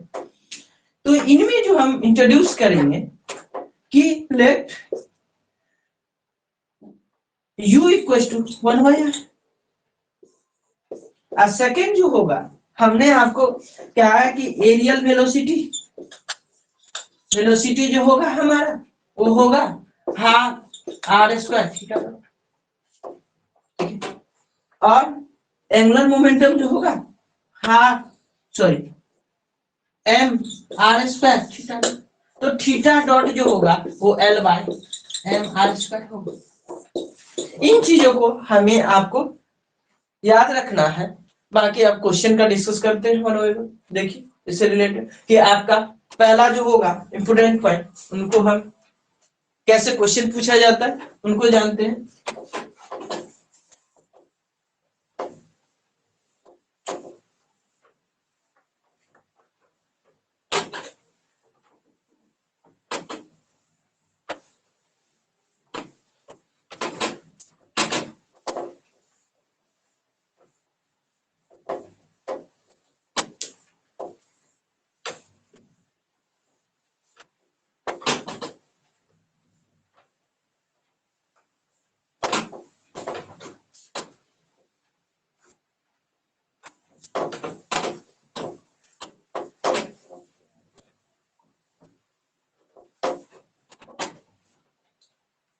तो इनमें जो हम इंट्रोड्यूस करेंगे कि late u equals to 1/r। और सेकेंड जो होगा, हमने आपको क्या है कि एरियल वेलोसिटी जो होगा हमारा वो होगा हाफ आर स्क्वायर थीटा, और एंगुलर मोमेंटम जो होगा एम आर स्क्वायर थीटा। तो थीटा डॉट जो होगा वो L by M R square होगा। इन चीजों को हमें आपको याद रखना है, बाकी आप क्वेश्चन का डिस्कस करते हैं। देखिए इससे रिलेटेड कि आपका पहला जो होगा इंपोर्टेंट पॉइंट, उनको हम कैसे क्वेश्चन पूछा जाता है उनको जानते हैं।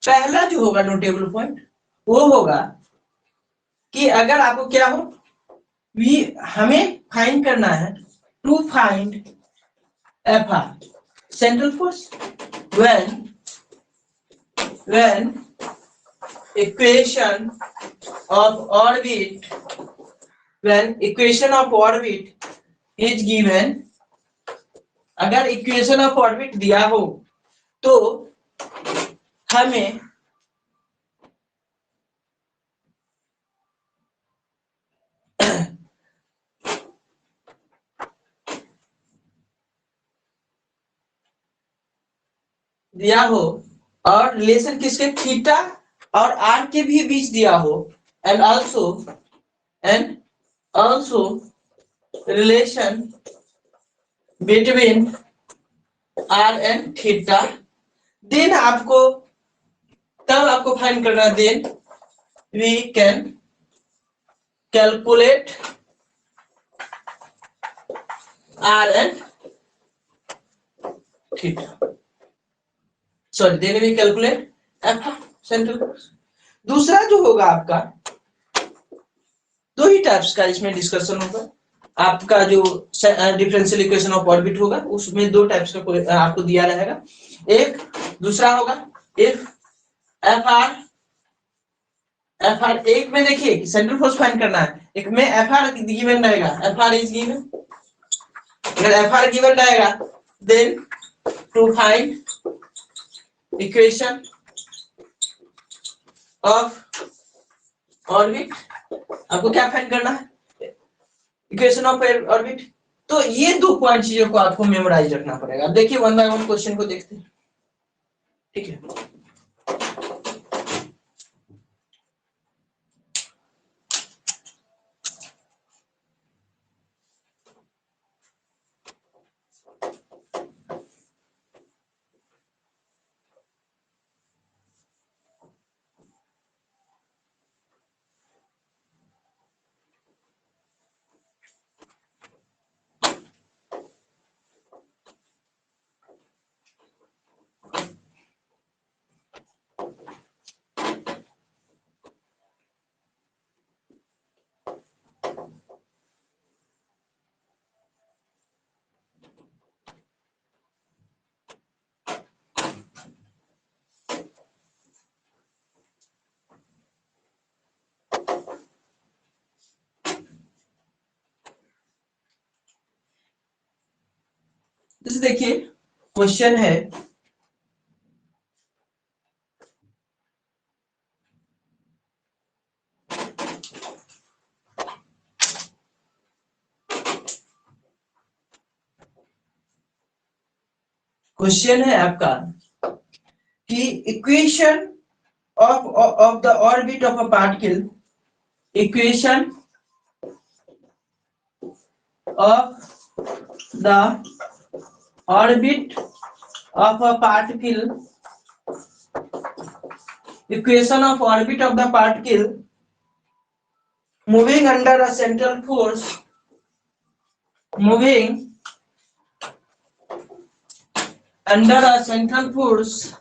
पहला जो होगा नोटेबल पॉइंट वो होगा कि अगर आपको क्या हो, हमें फाइंड करना है, to find F R central force when equation of orbit is given, अगर इक्वेशन ऑफ ऑर्बिट दिया हो तो हमें दिया हो और रिलेशन किसके, थीटा और आर के भी बीच दिया हो, and also relation between R and theta, then आपको फाइंड करना, then we can calculate R and theta, sorry then we calculate F central force. दूसरा जो होगा आपका, दो ही टाइप्स का इसमें डिस्कशन होगा, आपका जो डिफरेंशियल इक्वेशन ऑफ ऑर्बिट होगा उसमें दो टाइप्स का आपको दिया रहेगा। एक दूसरा होगा इफ एफ आर एक में देखिए कि सेंट्रल फोर्स फाइंड करना है, एक में एफ आर गिवन रहेगा, एफ आर इज गिवन, अगर एफ आर गिवन रहेगा then to find equation of orbit, आपको क्या फाइंड करना है, इक्वेशन ऑफ ऑर्बिट। तो ये दो पॉइंट चीजों को आपको मेमोराइज रखना पड़ेगा। देखिए वन बाय वन क्वेश्चन को देखते हैं, ठीक है। जैसे देखिए क्वेश्चन है, आपका कि equation of the orbit of a particle, equation of the orbit of a particle, equation of orbit of the particle moving under a central force, moving under a central force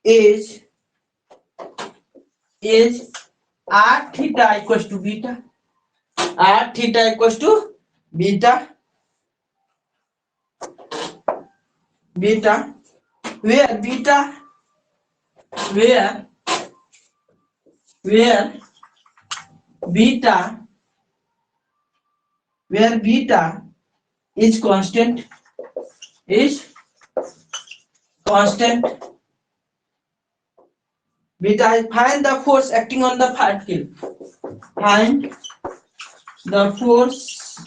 is r theta equals to beta, where beta is constant, beta is find the force acting on the particle, find the force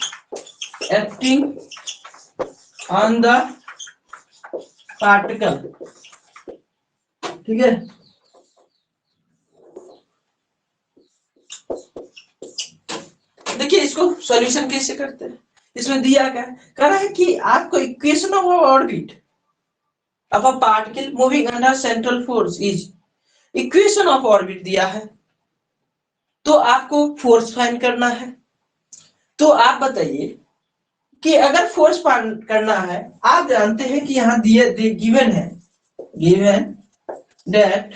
acting on the particle, ठीक है। देखिए इसको solution कैसे करते हैं, इसमें दिया क्या कह रहा है कि आपको equation of orbit of a particle moving under central force is, equation of orbit दिया है तो आपको फोर्स फाइंड करना है। तो आप बताइए कि अगर फोर्स फाइंड करना है, आप जानते हैं कि यहाँ गिवन है, गिवन दैट,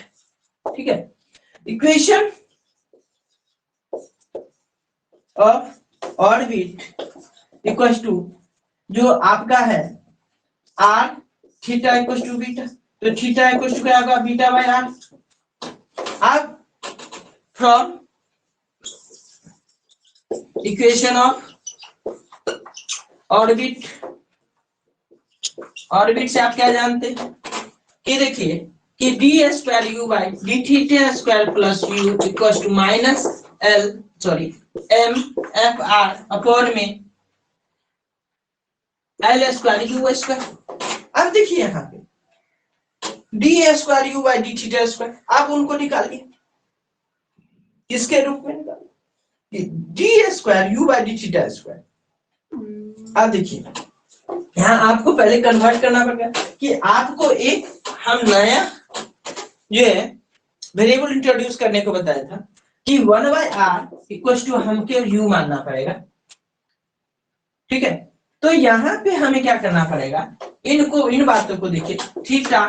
ठीक है, equation of orbit equals to, जो आपका है R theta equals to beta, तो थीटा इक्वल्स टू क्या होगा, बीटा बाय आर। अब from equation of orbit, orbit से आप क्या जानते हैं कि देखिए कि D square U by D theta square plus U equals to minus L sorry M F R upon में एल स्क्वायर यू स्क्वायर। अब देखिए यहाँ पे D square U by D theta square, आप उनको निकालिए, किसके रूप में निकालिए, D square U by D theta square. अब देखिए यहाँ आपको पहले कन्वर्ट करना पड़ेगा कि आपको एक हम नया जो है वेरिएबल इंट्रोड्यूस करने को बताया था कि 1 बाय आर इक्वल टू हमको यू मानना पड़ेगा, ठीक है। तो यहाँ पे हमें क्या करना पड़ेगा, इनको इन बातों को देखिए, थीटा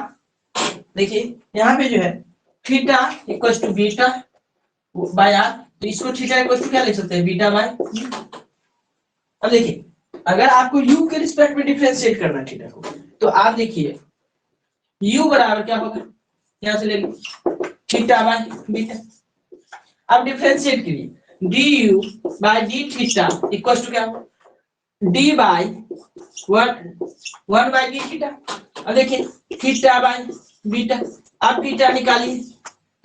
देखिए यहाँ पे जो है theta equal to beta by are, तो इसको थीटा इक्वल टू क्या लिख सकते हैं, बीटा बाय। अब देखिए अगर आपको u के रिस्पेक्ट में डिफरेंशिएट करना थीटा को, तो आप देखिए u बराबर क्या होगा, यहां से ले लो थीटा बाय बीटा। अब डिफरेंशिएट करिए du by D theta equal to क्या होगा, d by 1 by D theta. अब देखिए थीटा बाय बीटा, अब थीटा निकालिए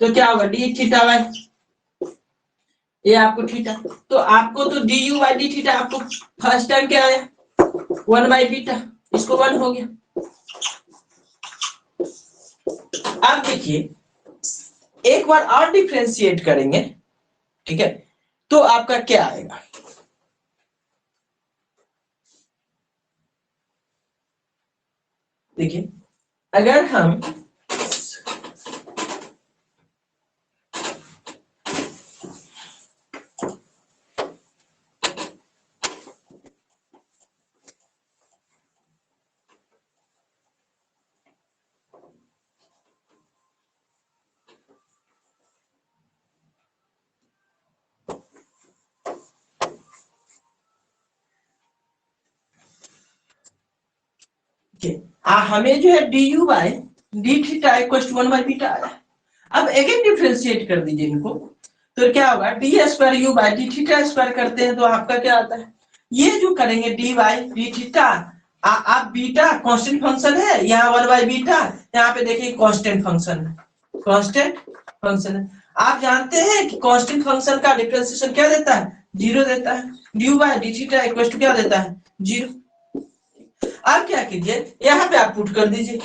तो क्या होगा, d थीटा बाय ये आपको थीटा, तो आपको तो d you by D theta आपको फर्स्ट टाइम क्या आया 1 बाई बीटा, इसको 1 हो गया। अब देखिए एक बार और डिफरेंशिएट करेंगे, ठीक है, तो आपका क्या आएगा, देखिए अगर हम हमें जो है D you by D theta equal to 1 by beta आया। अब अगेन डिफरेंशिएट कर दीजिए इनको, तो क्या होगा, d square U by D theta square करते हैं तो आपका क्या आता है, ये जो करेंगे डी बाई डी थीटा, आप बीटा कांस्टेंट फंक्शन है, यहाँ 1 बाई बीटा, यहाँ पे देखिए कांस्टेंट फंक्शन है, कांस्टेंट फंक्शन है। आप जानते हैं कि कांस्टेंट फंक्शन का डिफरेंशिएशन क्या देता है, 0 देता है, D by D theta equal to क्या देता है, 0। अब क्या कीजिए, यहाँ पे आप पुट कर दीजिए,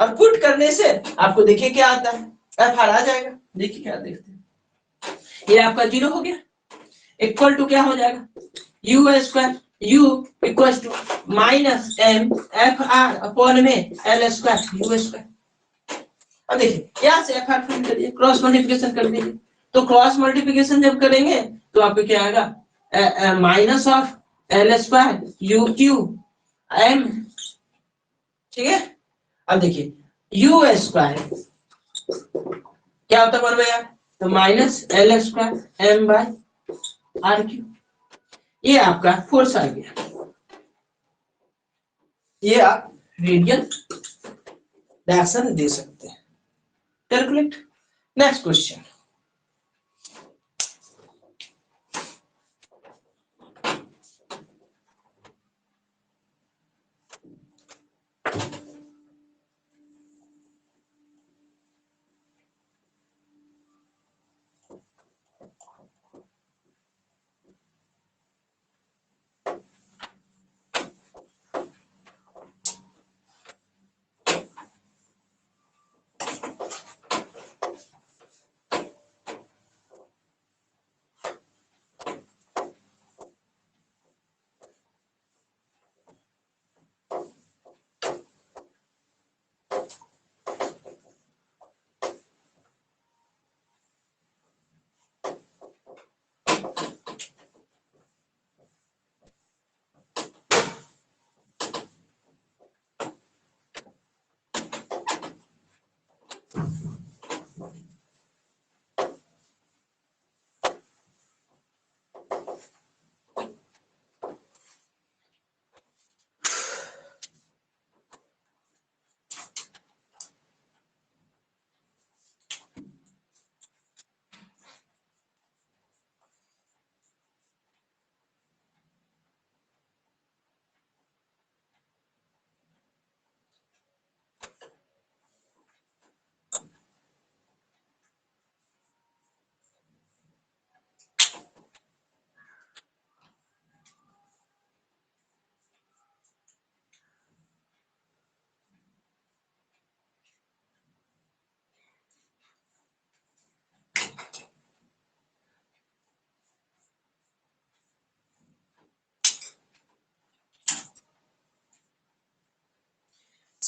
और पुट करने से आपको देखिए क्या आता है, एफ आर आ जाएगा। देखिए क्या देखते हैं, ये आपका 0 हो गया, इक्वल टू क्या हो जाएगा, u square u equal to minus M F R upon में एल स्क्वायर यू स्क्वायर। अब देखिए यहाँ से एफ आर फाइंड करिए, क्रॉस मल्टीप्लिकेशन कर दीजिए, तो क्रॉस मल्टीप्लिकेशन जब करेंगे तो आपको क्या आएगा, minus of l square u q m, ठीक है। अब देखिए यू स्क्वायर क्या होता है 1 बाय आर, तो minus l square m by r q, ये आपका फोर्स आ गया, ये आप रेडियल रिएक्शन दे सकते हैं। Calculate next question.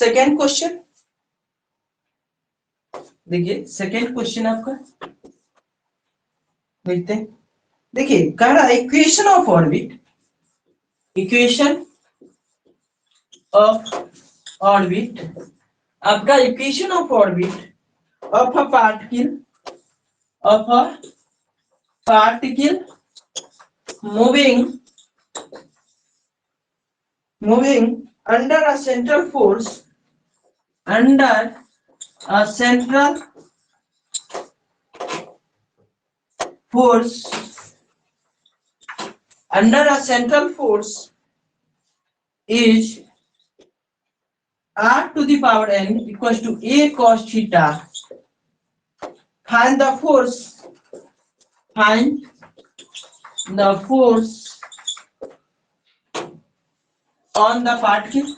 Second question देखिए, सेकेंड क्वेश्चन आपका देखते हैं। देखिए कह रहा है equation of orbit, equation of orbit, आपका equation of orbit of a particle, of a particle moving under a central force, under a central force, under a central force is r to the power n equals to a cos theta. Find the force, find the force on the particle,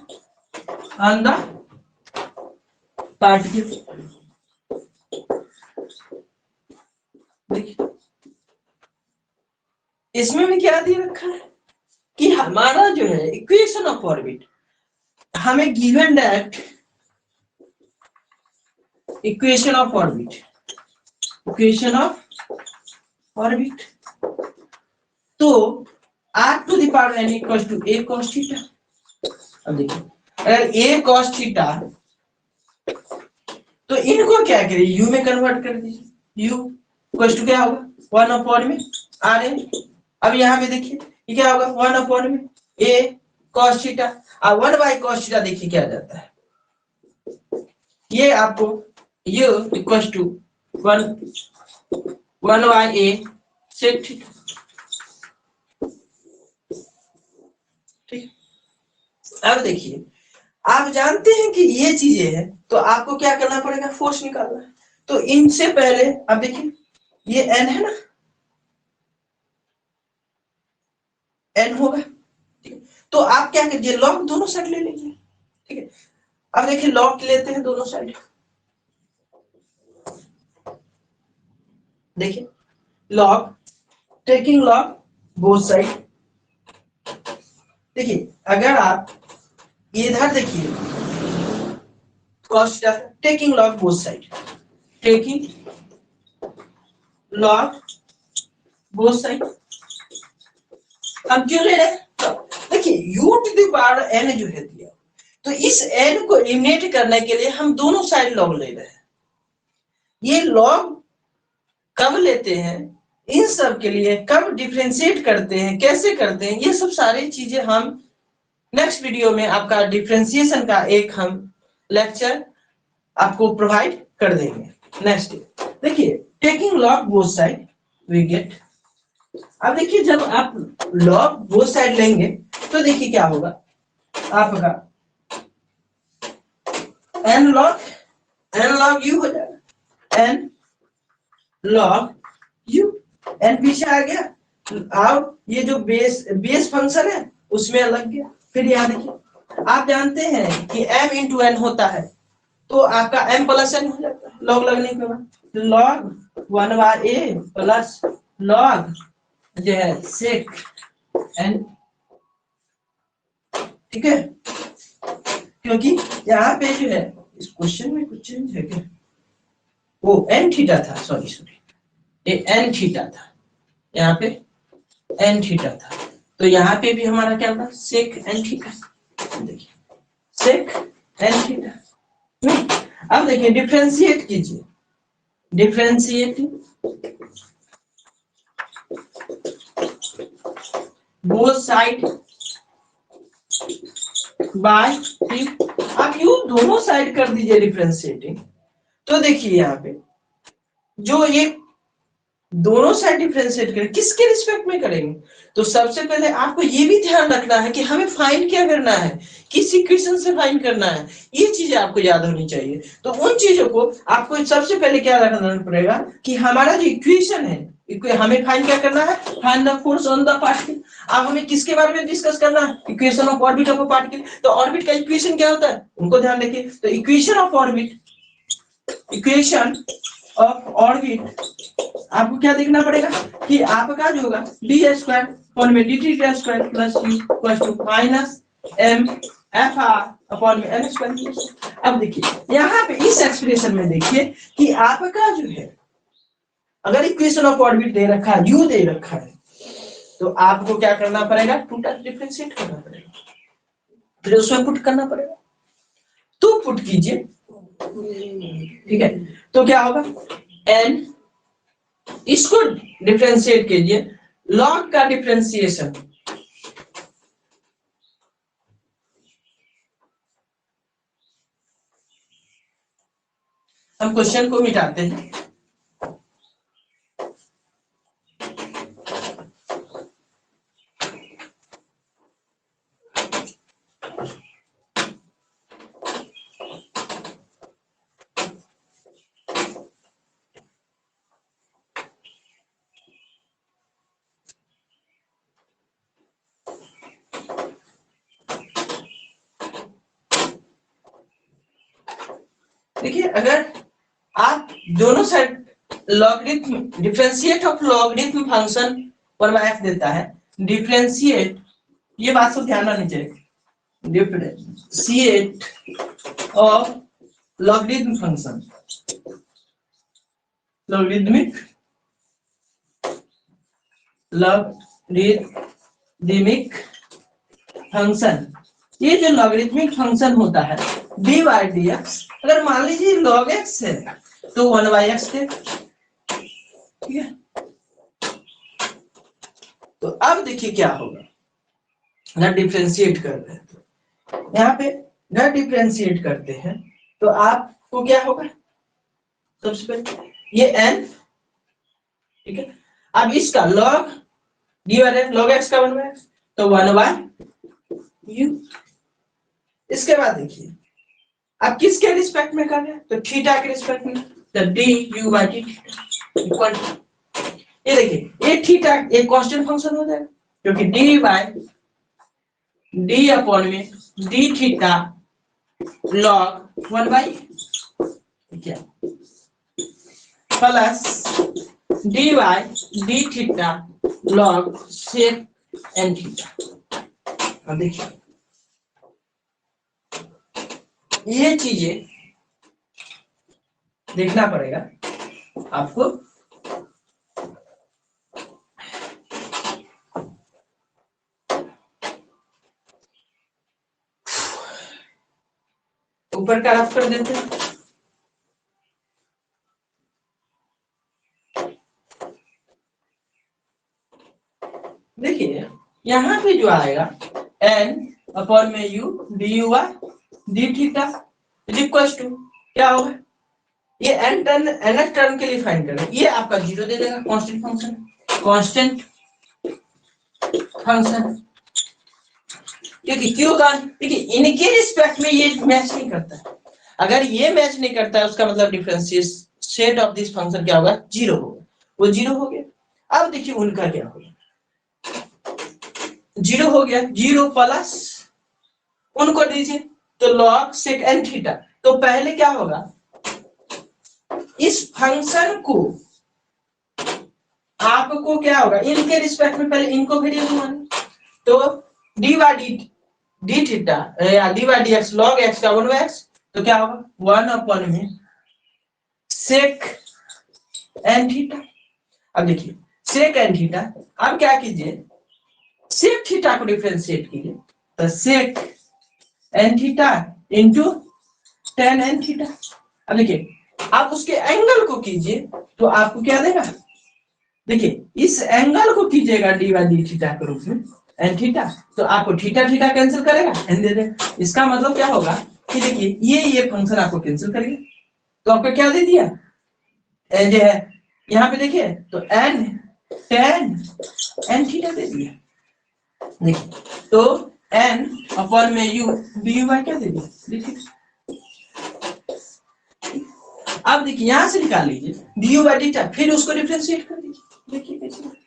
on the particle. देखिए इसमें भी क्या दे रखा है कि हमारा जो है इक्वेशन ऑफ ऑर्बिट, हमें given that equation of orbit, equation of orbit, तो r to the power n equals to a cos theta. अब देखिए अगर a cos theta, तो इनको क्या करिए u में कन्वर्ट कर दीजिए, u इक्वल्स टू क्या होगा 1 अपॉन में r n। अब यहाँ पे देखिए ये क्या होगा 1 अपॉन में a cos theta, और 1 by cos theta देखिए क्या जाता है, ये आपको u equals to 1 by a sec theta। अब देखिए आप जानते हैं कि ये चीजें हैं, तो आपको क्या करना पड़ेगा, फोर्स निकालना है। तो इनसे पहले अब देखिए ये n है ना, n होगा, ठीक है। तो आप क्या कीजिए लॉग दोनों साइड ले लीजिए, ठीक है। अब देखिए लॉग लेते हैं दोनों साइड, देखिए log, taking log both side. देखिए अगर आप इधर देखिए cos theta, taking log both side, taking log both side. हम क्यों ले रहे हैं, देखिए u to the power n जो है दिया, तो इस n को एलिमिनेट करने के लिए हम दोनों साइड लॉग ले रहे हैं। ये लॉग कब लेते हैं, इन सब के लिए कब डिफरेंशिएट करते हैं, कैसे करते हैं, ये सब सारी चीजें हम नेक्स्ट वीडियो में आपका डिफरेंशिएशन का एक हम लेक्चर आपको प्रोवाइड कर देंगे नेक्स्ट। देखिए taking log both side we get, अब देखिए जब आप लॉग बोथ साइड लेंगे तो देखिए क्या होगा आपका n log u हो जाएगा, n log u, n पीछे आ गया, अब ये जो बेस फंक्शन है उसमें अलग गया। फिर यहाँ देखिए आप जानते हैं कि m इंटू n होता है, तो आपका m प्लस n हो जाता है लॉग लगने के बाद, log 1 by a plus log जो है सेक n, ठीक है। क्योंकि यहाँ पे जो है इस क्वेश्चन में कुछ चेंज है क्या, वो n थीटा था, सॉरी ये n थीटा था, यहाँ पे n थीटा था, तो यहाँ पे भी हमारा क्या था सेक n थीटा, देखिए सेक n थीटा। अब देखिए डिफरेंशिएट कीजिए, डिफरेंशिएट बोथ साइड बाय, आप यू दोनों साइड कर दीजिए डिफरेंशिएटिंग, तो देखिए यहाँ पे जो ये दोनों साइड डिफरेंशिएट करें किसके रिस्पेक्ट में करेंगे, तो सबसे पहले आपको ये भी ध्यान रखना है कि हमें फाइंड क्या करना है, किस इक्वेशन से फाइंड करना है, ये चीजें आपको याद होनी चाहिए। तो उन चीजों को आपको सबसे पहले क्या रखना पड़ेगा कि हमारा जो इक्वेशन है, हमें फाइंड क्या करना है, find the force on the particle. अब हमें किसके बारे में डिस्कस करना है, equation of orbit of a particle. तो ऑर्बिट का इक्वेशन क्या होता है उनको ध्यान रखिए, तो equation of orbit, equation of orbit आपको क्या देखना पड़ेगा कि आपका जो होगा डी स्क्वायर में dt square plus u equal to minus m f are upon में एन स्क्वायर। अब देखिए यहाँ पे इस एक्सप्रेशन में देखिए कि आपका जो है अगर इक्वेशन ऑफ ऑर्बिट दे रखा है, यू दे रखा है, तो आपको क्या करना पड़ेगा, टू टाइम डिफरेंशिएट करना पड़ेगा, फिर उसमें पुट करना पड़ेगा। तो पुट कीजिए, ठीक है, तो क्या होगा, एन, इसको डिफरेंशिएट कीजिए, लॉग का डिफरेंशिएशन, हम क्वेश्चन को मिटाते हैं। देखिए अगर आप दोनों side logarithm, differentiate of logarithm function पर मैथ देता है, डिफरेंशिएट, ये बात सब ध्यान रखनी चाहिए, differentiate of logarithm function, logarithmic function, ये जो लॉगरिथमिक फंक्शन होता है डी बाई डी एक्स, अगर मान लीजिए लॉग एक्स है तो 1/x थे, ठीक है। तो अब देखिए क्या होगा, अगर डिफरेंशिएट कर रहे हैं तो यहाँ पे अगर डिफरेंशिएट करते हैं तो आपको क्या होगा, सबसे पहले ये n, ठीक है, अब इसका log D by log x का 1/x, तो 1/u। इसके बाद देखिए अब किसके रिस्पेक्ट में कर रहे हैं, तो थीटा के रिस्पेक्ट में, तो d you by D equal, ये देखिए ये थीटा एक कांस्टेंट फंक्शन हो जाएगा, क्योंकि डी बाई डी अपॉन में डी थीटा लॉग 1/, क्या plus d by D theta log sec N theta. अब देखिए ये चीजें देखना पड़ेगा आपको, ऊपर का रफ कर देते हैं। देखिए यहाँ पे जो आएगा n अपॉन में u d you by D theta is equal to क्या होगा, ये n टर्म nth टर्म के लिए फाइंड करें, ये आपका जीरो दे देगा, कांस्टेंट फंक्शन, कांस्टेंट फंक्शन, क्योंकि क्यों का, देखिए इनके रिस्पेक्ट में ये मैच नहीं करता है, अगर ये मैच नहीं करता है उसका मतलब डिफरेंशिएट ऑफ दिस फंक्शन क्या होगा, जीरो होगा, वो जीरो हो गया। अब देखिए उनका क्या होगा, जीरो हो गया, जीरो प्लस उनको दीजिए तो लॉग सेक एन थीटा, तो पहले क्या होगा, इस फंक्शन को आपको क्या होगा, इनके रिस्पेक्ट में पहले इनको वेरिएबल माने, तो डी बाई डी थीटा या D by D x log x का 1/x, तो क्या होगा 1 अपॉन में सेक एन थीटा। अब देखिए सेक एन थीटा, अब क्या कीजिए, सेक थीटा को डिफरेंशिएट कीजिए, तो sec N theta into tan N theta. अब देखिए आप उसके एंगल को कीजिए तो आपको क्या देगा, देखिए इस एंगल को कीजिएगा डी बाई डी थीटा के रूप में एन थीटा, तो आपको थीटा थीटा कैंसिल करेगा, एन दे देगा। इसका मतलब क्या होगा कि देखिए ये फंक्शन आपको कैंसिल करेगा, तो आपको क्या दे दिया, एन जो है यहाँ पे देखिए तो एन टेन एन थीटा दे दिया, देखिए तो एन अपॉन में यू डी यू बाई क्या दे दिया, देखिए अब देखिए यहां से निकाल लीजिए D you by D theta, फिर उसको डिफरेंशिएट कर दीजिए, देखिए कैसे,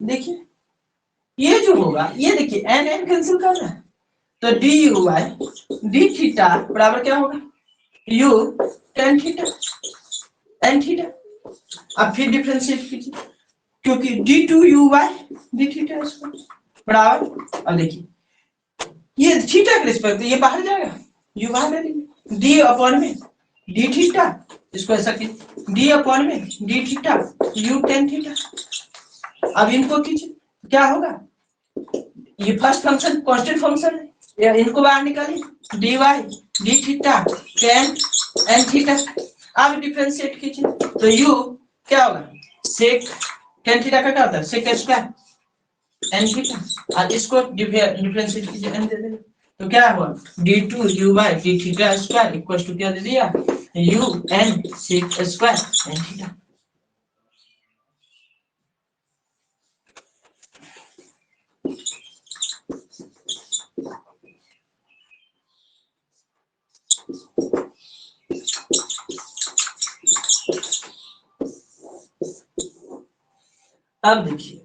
देखिए ये जो होगा, ये देखिए एन एन कैंसिल कर रहा है, तो d you by D theta बराबर क्या होगा, u tan theta n theta. अब फिर डिफरेंशिएट कीजिए, क्योंकि d two u by D theta बराबर, अब देखिए ये थीटा के रिस्पेक्ट ये बाहर जाएगा, यू बाहर ले लीजिए, डी अपॉन में डी थीटा, इसको ऐसा कीजिए डी अपॉन में d theta you tan theta. अब इनको कीजिए क्या होगा, ये फर्स्ट फंक्शन कांस्टेंट फंक्शन है, या इनको बाहर निकालिए d y d theta tan N theta. अब डिफरेंशिएट कीजिए तो यू क्या होगा, सेक टेन थीटा का क्या होता है, सेक स्क्वायर एन थीटा, और इसको डिफरेंशिएट कीजिए एन दे देंगे, तो क्या हुआ d two u by D theta square equal to क्या दे दिया, u n sec square n theta. अब देखिए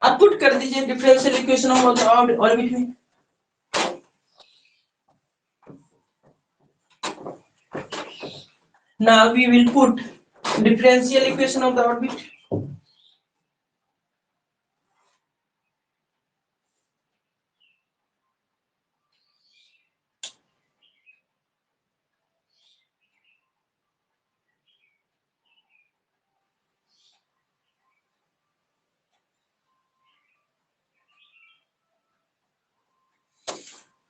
अब पुट कर दीजिए डिफरेंशियल इक्वेशन ऑफ ऑर्बिट में, now we will put differential equation of the orbit.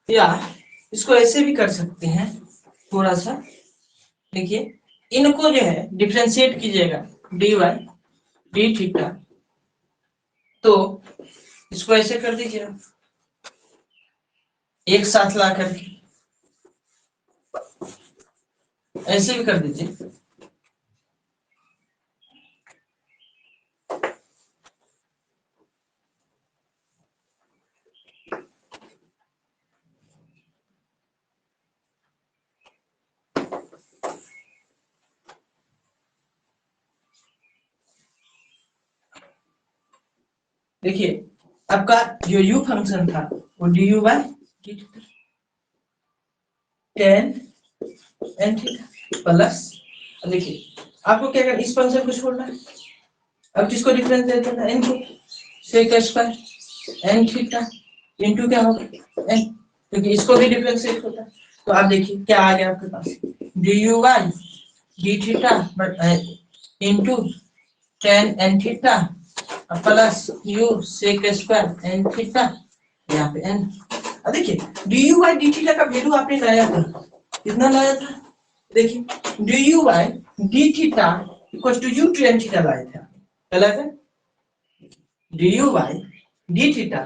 या इसको ऐसे भी कर सकते हैं, थोड़ा सा देखिए, इनको जो है डिफरेंशिएट कीजिएगा डी वाई डी थीटा, तो इसको ऐसे कर दीजिए एक साथ ला करके, ऐसे भी कर दीजिए, देखिए आपका जो u फंक्शन था वो d you by D theta tan N theta plus, देखिए आपको क्या करना, इस फंक्शन को छोड़ना है, अब किसको डिफरेंस दे देना, एन को, sec square n theta into क्या होगा एन, क्योंकि इसको भी डिफरेंशिएट होता है, तो आप देखिए क्या आ गया आपके पास, d you by D theta into tan N theta plus u sec square n theta, यहाँ पे एन। अब देखिए d you by D theta का वैल्यू आपने लाया था, कितना लाया था, देखिए d you by D theta equal to u tan theta लाया था, गलत है, D you by D theta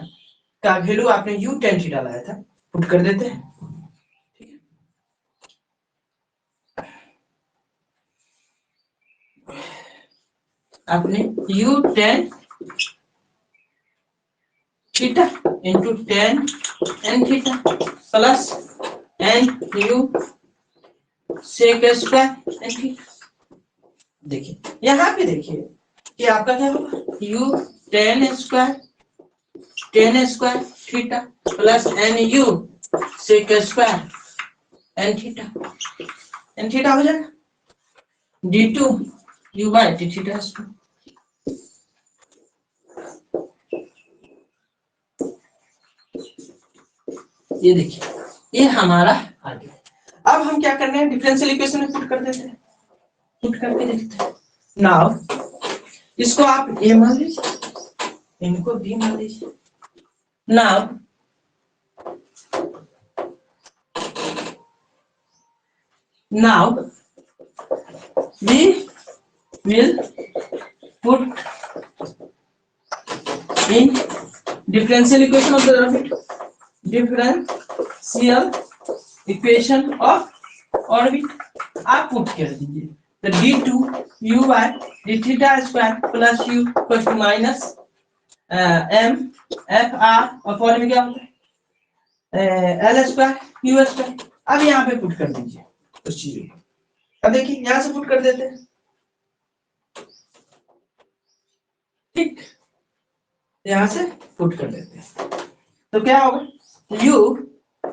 का वैल्यू आपने यू टेन थीटा लाया था, पुट कर देते हैं, आपने u tan theta into tan N theta plus n u sec square n theta. देखिए यहाँ पे देखिए कि आपका क्या होगा, u tan square theta plus n u sec square n theta हो जाएगा, d two u by D theta square. ये देखिए ये हमारा आ गया। अब हम क्या करने हैं, डिफरेंशियल इक्वेशन में पुट कर देते हैं, पुट करके देखते हैं। नाउ इसको आप ए मान लीजिए, इनको बी मान लीजिए। Now we will put in differential equation of the orbit, differential equation of orbit आप पुट कर दीजिए, तो d2 u by d theta square plus u equals to minus m f r upon में क्या होता है l square u square। अब यहाँ पे पुट कर दीजिए उस चीज को, अब देखिए यहां से पुट कर देते हैं, ठीक, यहां से पुट कर देते हैं तो क्या होगा, u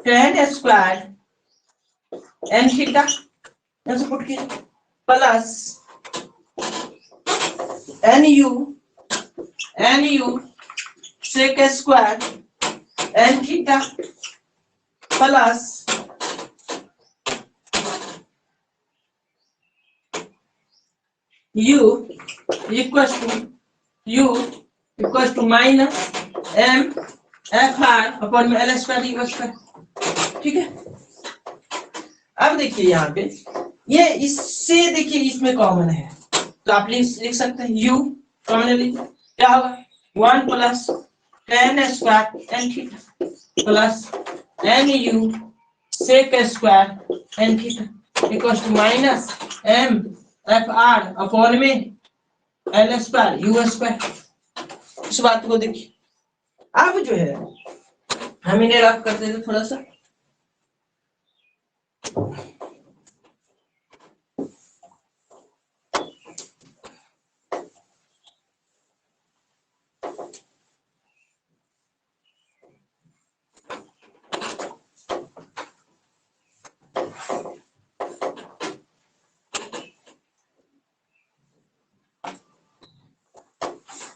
tan square n theta यहां से पुट कीजिए plus nu sec square n theta plus u equal to minus m f are upon में एल स्क्वायर डी स्क्वायर, ठीक है। अब देखिए यहाँ पे ये इससे देखिए इसमें कॉमन है तो आप लिख सकते हैं u कॉमन लीजिए, क्या होगा 1 plus tan square n theta plus nu sec square n theta equal to minus m f are upon में एल स्क्वायर यू स्क्वायर। इस बात को देखिए, अब जो है हम इन्हें रफ करते थे थोड़ा सा,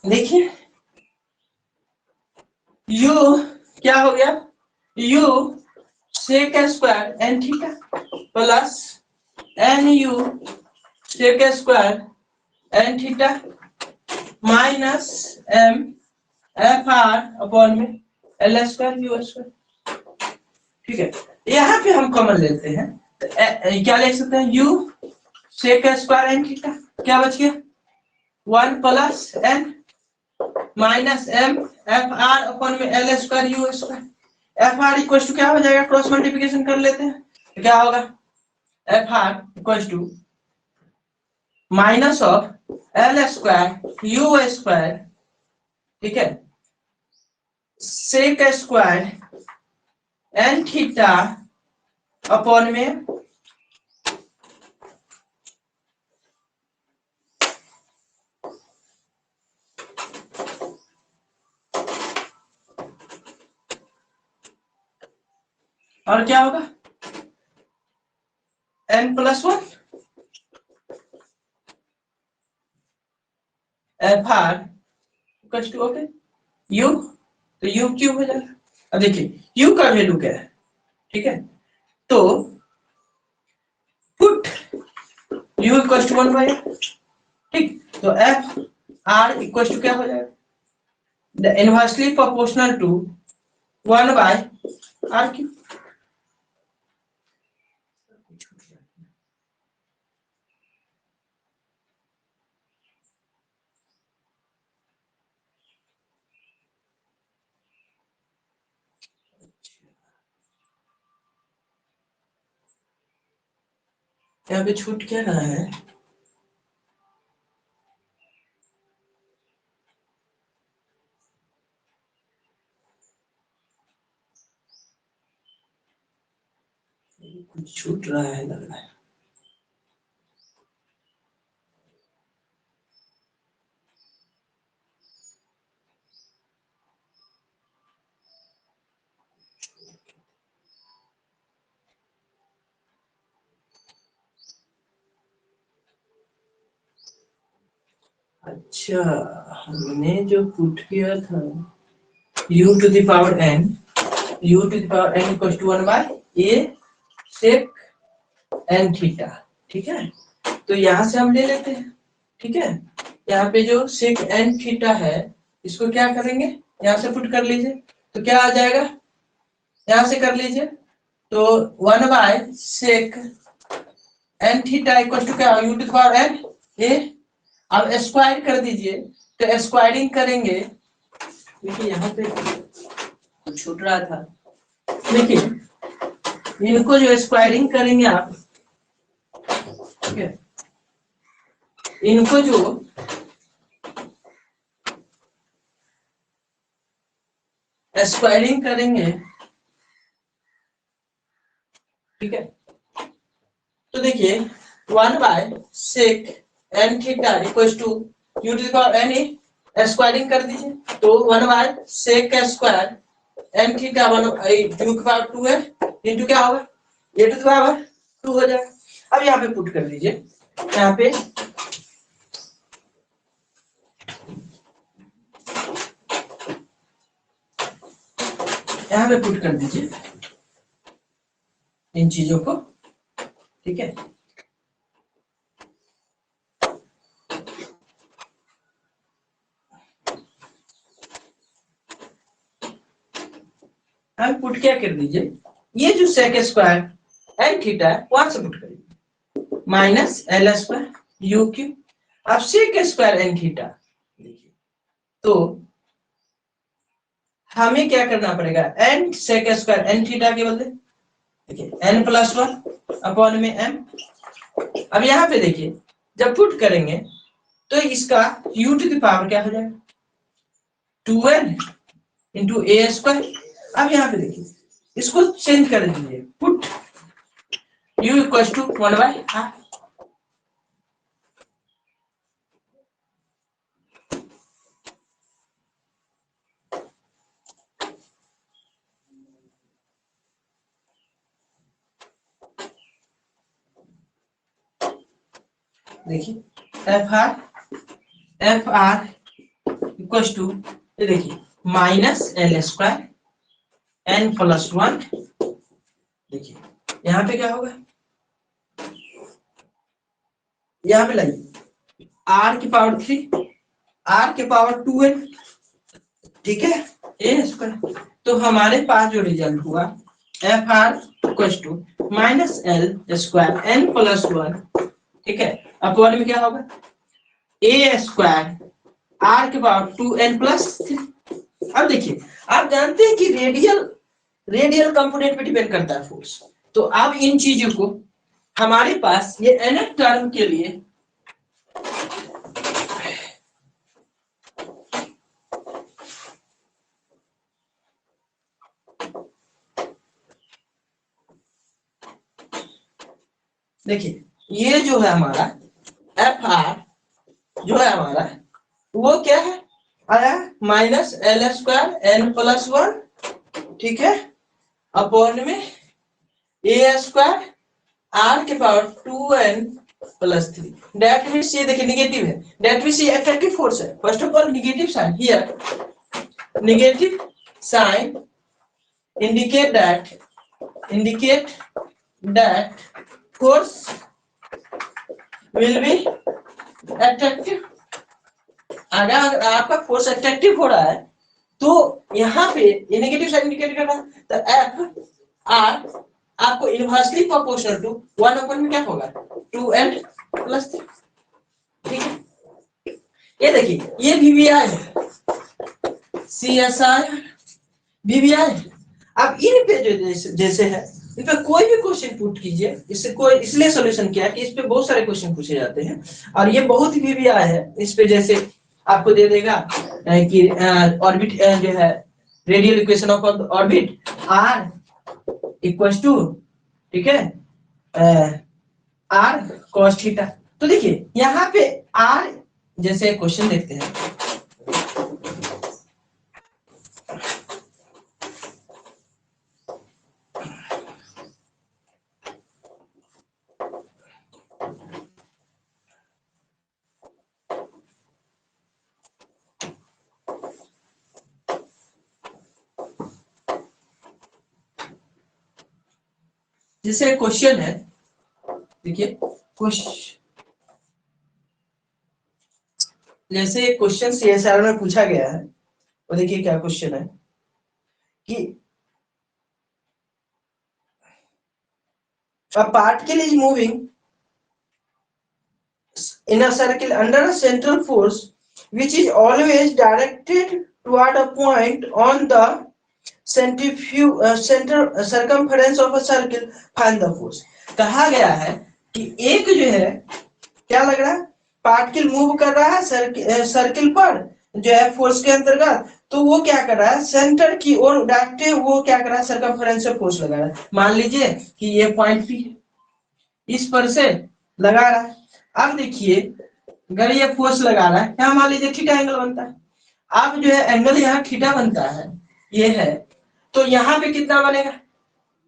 देखिए u क्या हो गया, u sec square n theta plus nu sec square n theta minus m f are upon में एल स्क्वायर यू स्क्वायर, ठीक है। यहाँ पे हम कॉमन लेते हैं तो क्या ले सकते हैं, u sec square n theta क्या बच गया 1 plus n minus m f are upon में L square you square, f r equal to क्या हो जाएगा, क्रॉस मल्टीप्लिकेशन कर लेते हैं तो क्या होगा, f r equal to minus of l square you square, ठीक है, sec square n theta upon में और क्या होगा n plus 1 f r equal to okay u, तो u क्यूब हो जाएगा। अब देखिए u का वैल्यू क्या है, ठीक है, तो put u equal to 1 by, ठीक, तो एफ आर इक्वल टू क्या हो जाएगा, the inversely proportional to 1 by r cube. यहाँ पे छूट क्या रहा है, कुछ छूट रहा है लग रहा है। अच्छा, हमने जो पुट किया था u to the power n, u to the power n equal to 1 by a sec n theta, ठीक है, तो यहाँ से हम ले लेते हैं, ठीक है, यहाँ पे जो sec n थीटा है इसको क्या करेंगे, यहाँ से पुट कर लीजिए तो क्या आ जाएगा, यहाँ से कर लीजिए तो 1 by sec n theta equal to क्या, u to the power n a, अब स्क्वायर कर दीजिए तो स्क्वायरिंग करेंगे, देखिए यहाँ पे कुछ छूट रहा था, देखिए इनको जो स्क्वायरिंग करेंगे आप, ठीक है, इनको जो स्क्वायरिंग करेंगे, ठीक है, तो देखिए 1 by sec N theta equals to u to the power n a squaring कर दीजिए, तो 1 by sec square n theta 1 u की पावर 2 है इनटू क्या होगा ए टू द पावर 2 हो जाएगा। अब यहाँ पे पुट कर दीजिए, यहाँ पे पुट कर दीजिए इन चीजों को, ठीक है। हम पुट क्या कर दीजिए, ये जो सेक स्क्वायर एन थीटा है वहां से पुट करिए minus l square u Q. अब सेक स्क्वायर एन थीटा देखिए, तो हमें क्या करना पड़ेगा, n sec square n theta के बदले देखिए एन प्लस 1 अपॉन में एम। अब यहाँ पे देखिए जब पुट करेंगे तो इसका u टू द पावर क्या हो जाएगा 2n इंटू ए स्क्वायर। अब यहाँ पे देखिए इसको चेंज कर दीजिए, put u equal to 1 by r। देखिए एफ आर इक्वल टू ये देखिए minus l square n plus 1। देखिए यहाँ पे क्या होगा, यहाँ पे लाइए आर की पावर 3 आर के पावर 2n, ठीक है, ए स्क्वायर। तो हमारे पास जो रिजल्ट हुआ f r equal to minus l square n plus 1, ठीक है, अपॉन में क्या होगा ए स्क्वायर आर के पावर 2n प्लस 3। अब देखिए आप जानते हैं कि रेडियल कंपोनेंट पे डिपेंड करता है फोर्स, तो अब इन चीजों को हमारे पास ये nth टर्म के लिए देखिए ये जो है हमारा एफ आर जो है हमारा वो क्या है आया minus l square n plus 1, ठीक है, अपॉन में ए स्क्वायर आर के power 2n plus 3। That means ये देखिए निगेटिव है, दैट मींस ये इफेक्टिव फोर्स है। First of all negative sign here, negative sign indicate that force will be attractive। अगर आपका फोर्स अट्रैक्टिव हो रहा है तो यहाँ पे ये नेगेटिव साइन इंडिकेट कर रहा है, तो एफ आर आपको इनवर्सली प्रोपोर्शनल टू 1 अपॉन में क्या होगा 2n प्लस 3, ठीक है। ये देखिए ये वीवीआई है, सीएसआई वीवीआई। अब इन पे जो जैसे है इन पे कोई भी क्वेश्चन पुट कीजिए, इससे कोई इसलिए सॉल्यूशन किया कि इस पे बहुत सारे क्वेश्चन पूछे जाते हैं और ये बहुत ही वीवीआई है। इस पे जैसे आपको दे देगा कि ऑर्बिट जो है radial equation of orbit r equals to, ठीक है, आर cos थीटा। तो देखिए यहाँ पे आर जैसे क्वेश्चन देखते हैं, जैसे क्वेश्चन है, देखिए जैसे क्वेश्चन सीएसआर में पूछा गया है, और देखिए क्या क्वेश्चन है कि a particle is moving in a circle under a central force which is always directed toward a point on the circumference of a circle, find the force। कहा गया है कि एक जो है क्या लग रहा है पार्टिकल मूव कर रहा है सर्किल पर जो है फोर्स के अंतर्गत, तो वो क्या कर रहा है सेंटर की ओर डायरेक्ट वो क्या कर रहा है सर्कमफेरेंस से फोर्स लगा रहा है। मान लीजिए कि ये पॉइंट पी है, इस पर से लगा रहा है। अब देखिए अगर ये फोर्स लगा रहा है, यहाँ मान लीजिए थीटा एंगल बनता है। अब जो है एंगल यहाँ थीटा बनता है, ये है, तो यहाँ पे कितना बनेगा?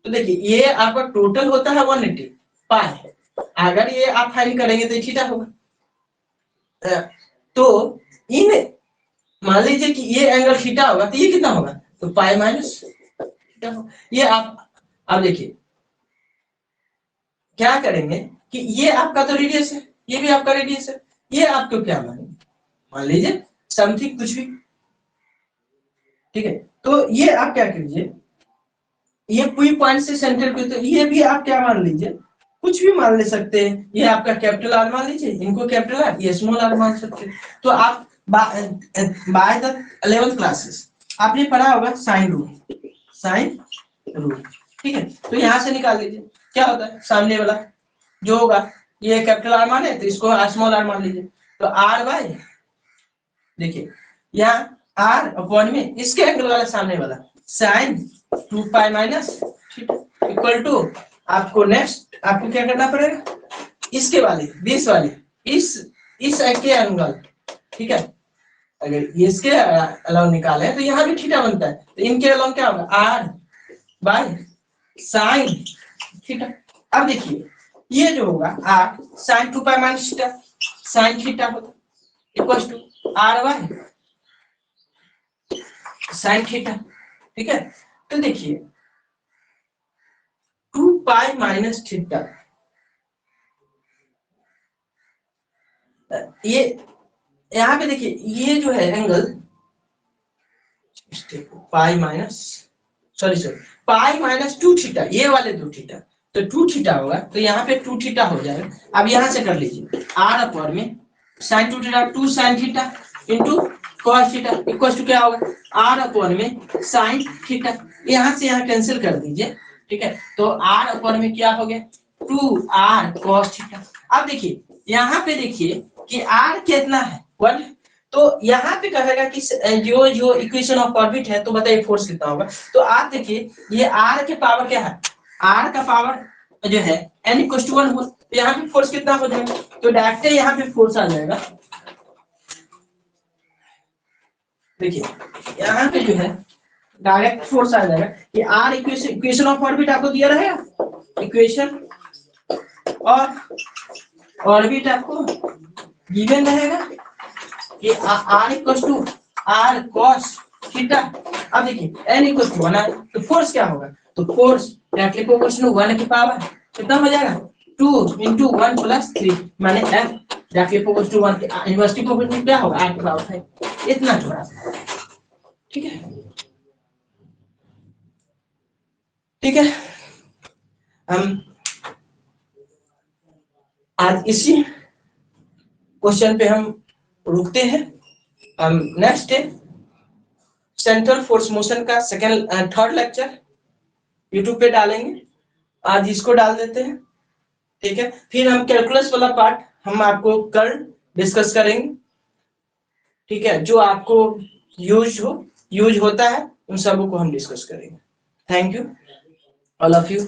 तो देखिए ये आपका टोटल होता है 180 पाई, अगर ये आप फाइंड करेंगे तो थीटा होगा। तो इन मान लीजिए कि ये एंगल थीटा होगा तो ये कितना होगा? तो पाई माइनस थीटा होगा। ये आप देखिए क्या करेंगे कि ये आपका तो रेडियस है, ये भी आपका रेडियस है, ये आपको क्या मानेंगे? मान लीजिए समथिंग कुछ भी, ठीक है। तो ये आप क्या कीजिए, ये कोई पॉइंट से सेंटर पे, तो ये भी आप क्या मान लीजिए, कुछ भी मान ले सकते हैं। ये आपका कैपिटल आर मान लीजिए, इनको कैपिटल आर, ये स्मॉल आर मान सकते हैं। तो आप बाय द 11th क्लासेस आपने पढ़ा होगा साइन रूल, ठीक है। तो यहाँ से निकाल लीजिए क्या होता है, सामने वाला जो होगा ये कैपिटल आर माने तो इसको स्मॉल आर मान लीजिए। तो आर बाय, देखिए यहाँ आर अपॉन में इसके एंगल वाला सामने वाला sine 2 pi minus theta equal to, आपको नेक्स्ट आपको क्या करना पड़ेगा, इसके वाले बीस वाले इस के एंगल, ठीक है। अगर इसके अलाउ निकाले तो यहाँ भी थीटा बनता है, तो इनके अलाउ क्या होगा, आर बाय साइन थीटा। अब देखिए ये जो होगा r sine 2 pi minus theta sine theta होता equal to r by sine theta, ठीक है। तो देखिए 2 पाई माइनस थीटा, ये यहाँ पे देखिए ये जो है angle pi minus sorry pi minus 2 theta, ये वाले 2 थीटा, तो 2 थीटा होगा, तो यहाँ पे 2 थीटा हो जाएगा। अब यहाँ से कर लीजिए आर अपॉन में sine 2 theta 2 sine theta into cos theta equal to क्या होगा, आर अपॉन में साइन थीटा, यहाँ से यहाँ कैंसिल कर दीजिए, ठीक है। तो आर अपॉन में क्या हो गया 2 आर कॉस थीटा। अब देखिए यहाँ पे देखिए कि आर कितना है 1, तो यहाँ पे कहेगा कि जो इक्वेशन ऑफ ऑर्बिट है, तो बताइए फोर्स कितना होगा। तो आप देखिए ये आर के पावर क्या है, आर का पावर जो है n इक्वल टू 1 हो, तो यहाँ पे फोर्स कितना हो जाएगा, तो डायरेक्ट यहाँ पे फोर्स आ जाएगा। देखिए यहाँ पे जो है डायरेक्ट फोर्स आ जाएगा कि आर इक्वेशन ऑफ ऑर्बिट आपको दिया रहेगा, इक्वेशन और ऑर्बिट आपको गिवन रहेगा कि r equal to r cos theta. अब देखिए n इक्वल टू 1 है, तो फोर्स क्या होगा, तो फोर्स डायरेक्टली प्रोपोर्शनल 1 की पावर कितना हो जाएगा 2 into 1 plus 3 माने f डायरेक्टली प्रोपोर्शनल टू 1 की इनवर्सली प्रोपोर्शनल क्या होगा 8 की पावर 5, इतना थोड़ा सा, ठीक है। ठीक है, हम आज इसी क्वेश्चन पे हम रुकते हैं। हम next day central force motion का सेकंड थर्ड लेक्चर यूट्यूब पे डालेंगे, आज इसको डाल देते हैं, ठीक है। फिर हम कैलकुलस वाला पार्ट हम आपको कल डिस्कस करेंगे, ठीक है, जो आपको यूज होता है उन सबको हम डिस्कस करेंगे। Thank you all of you.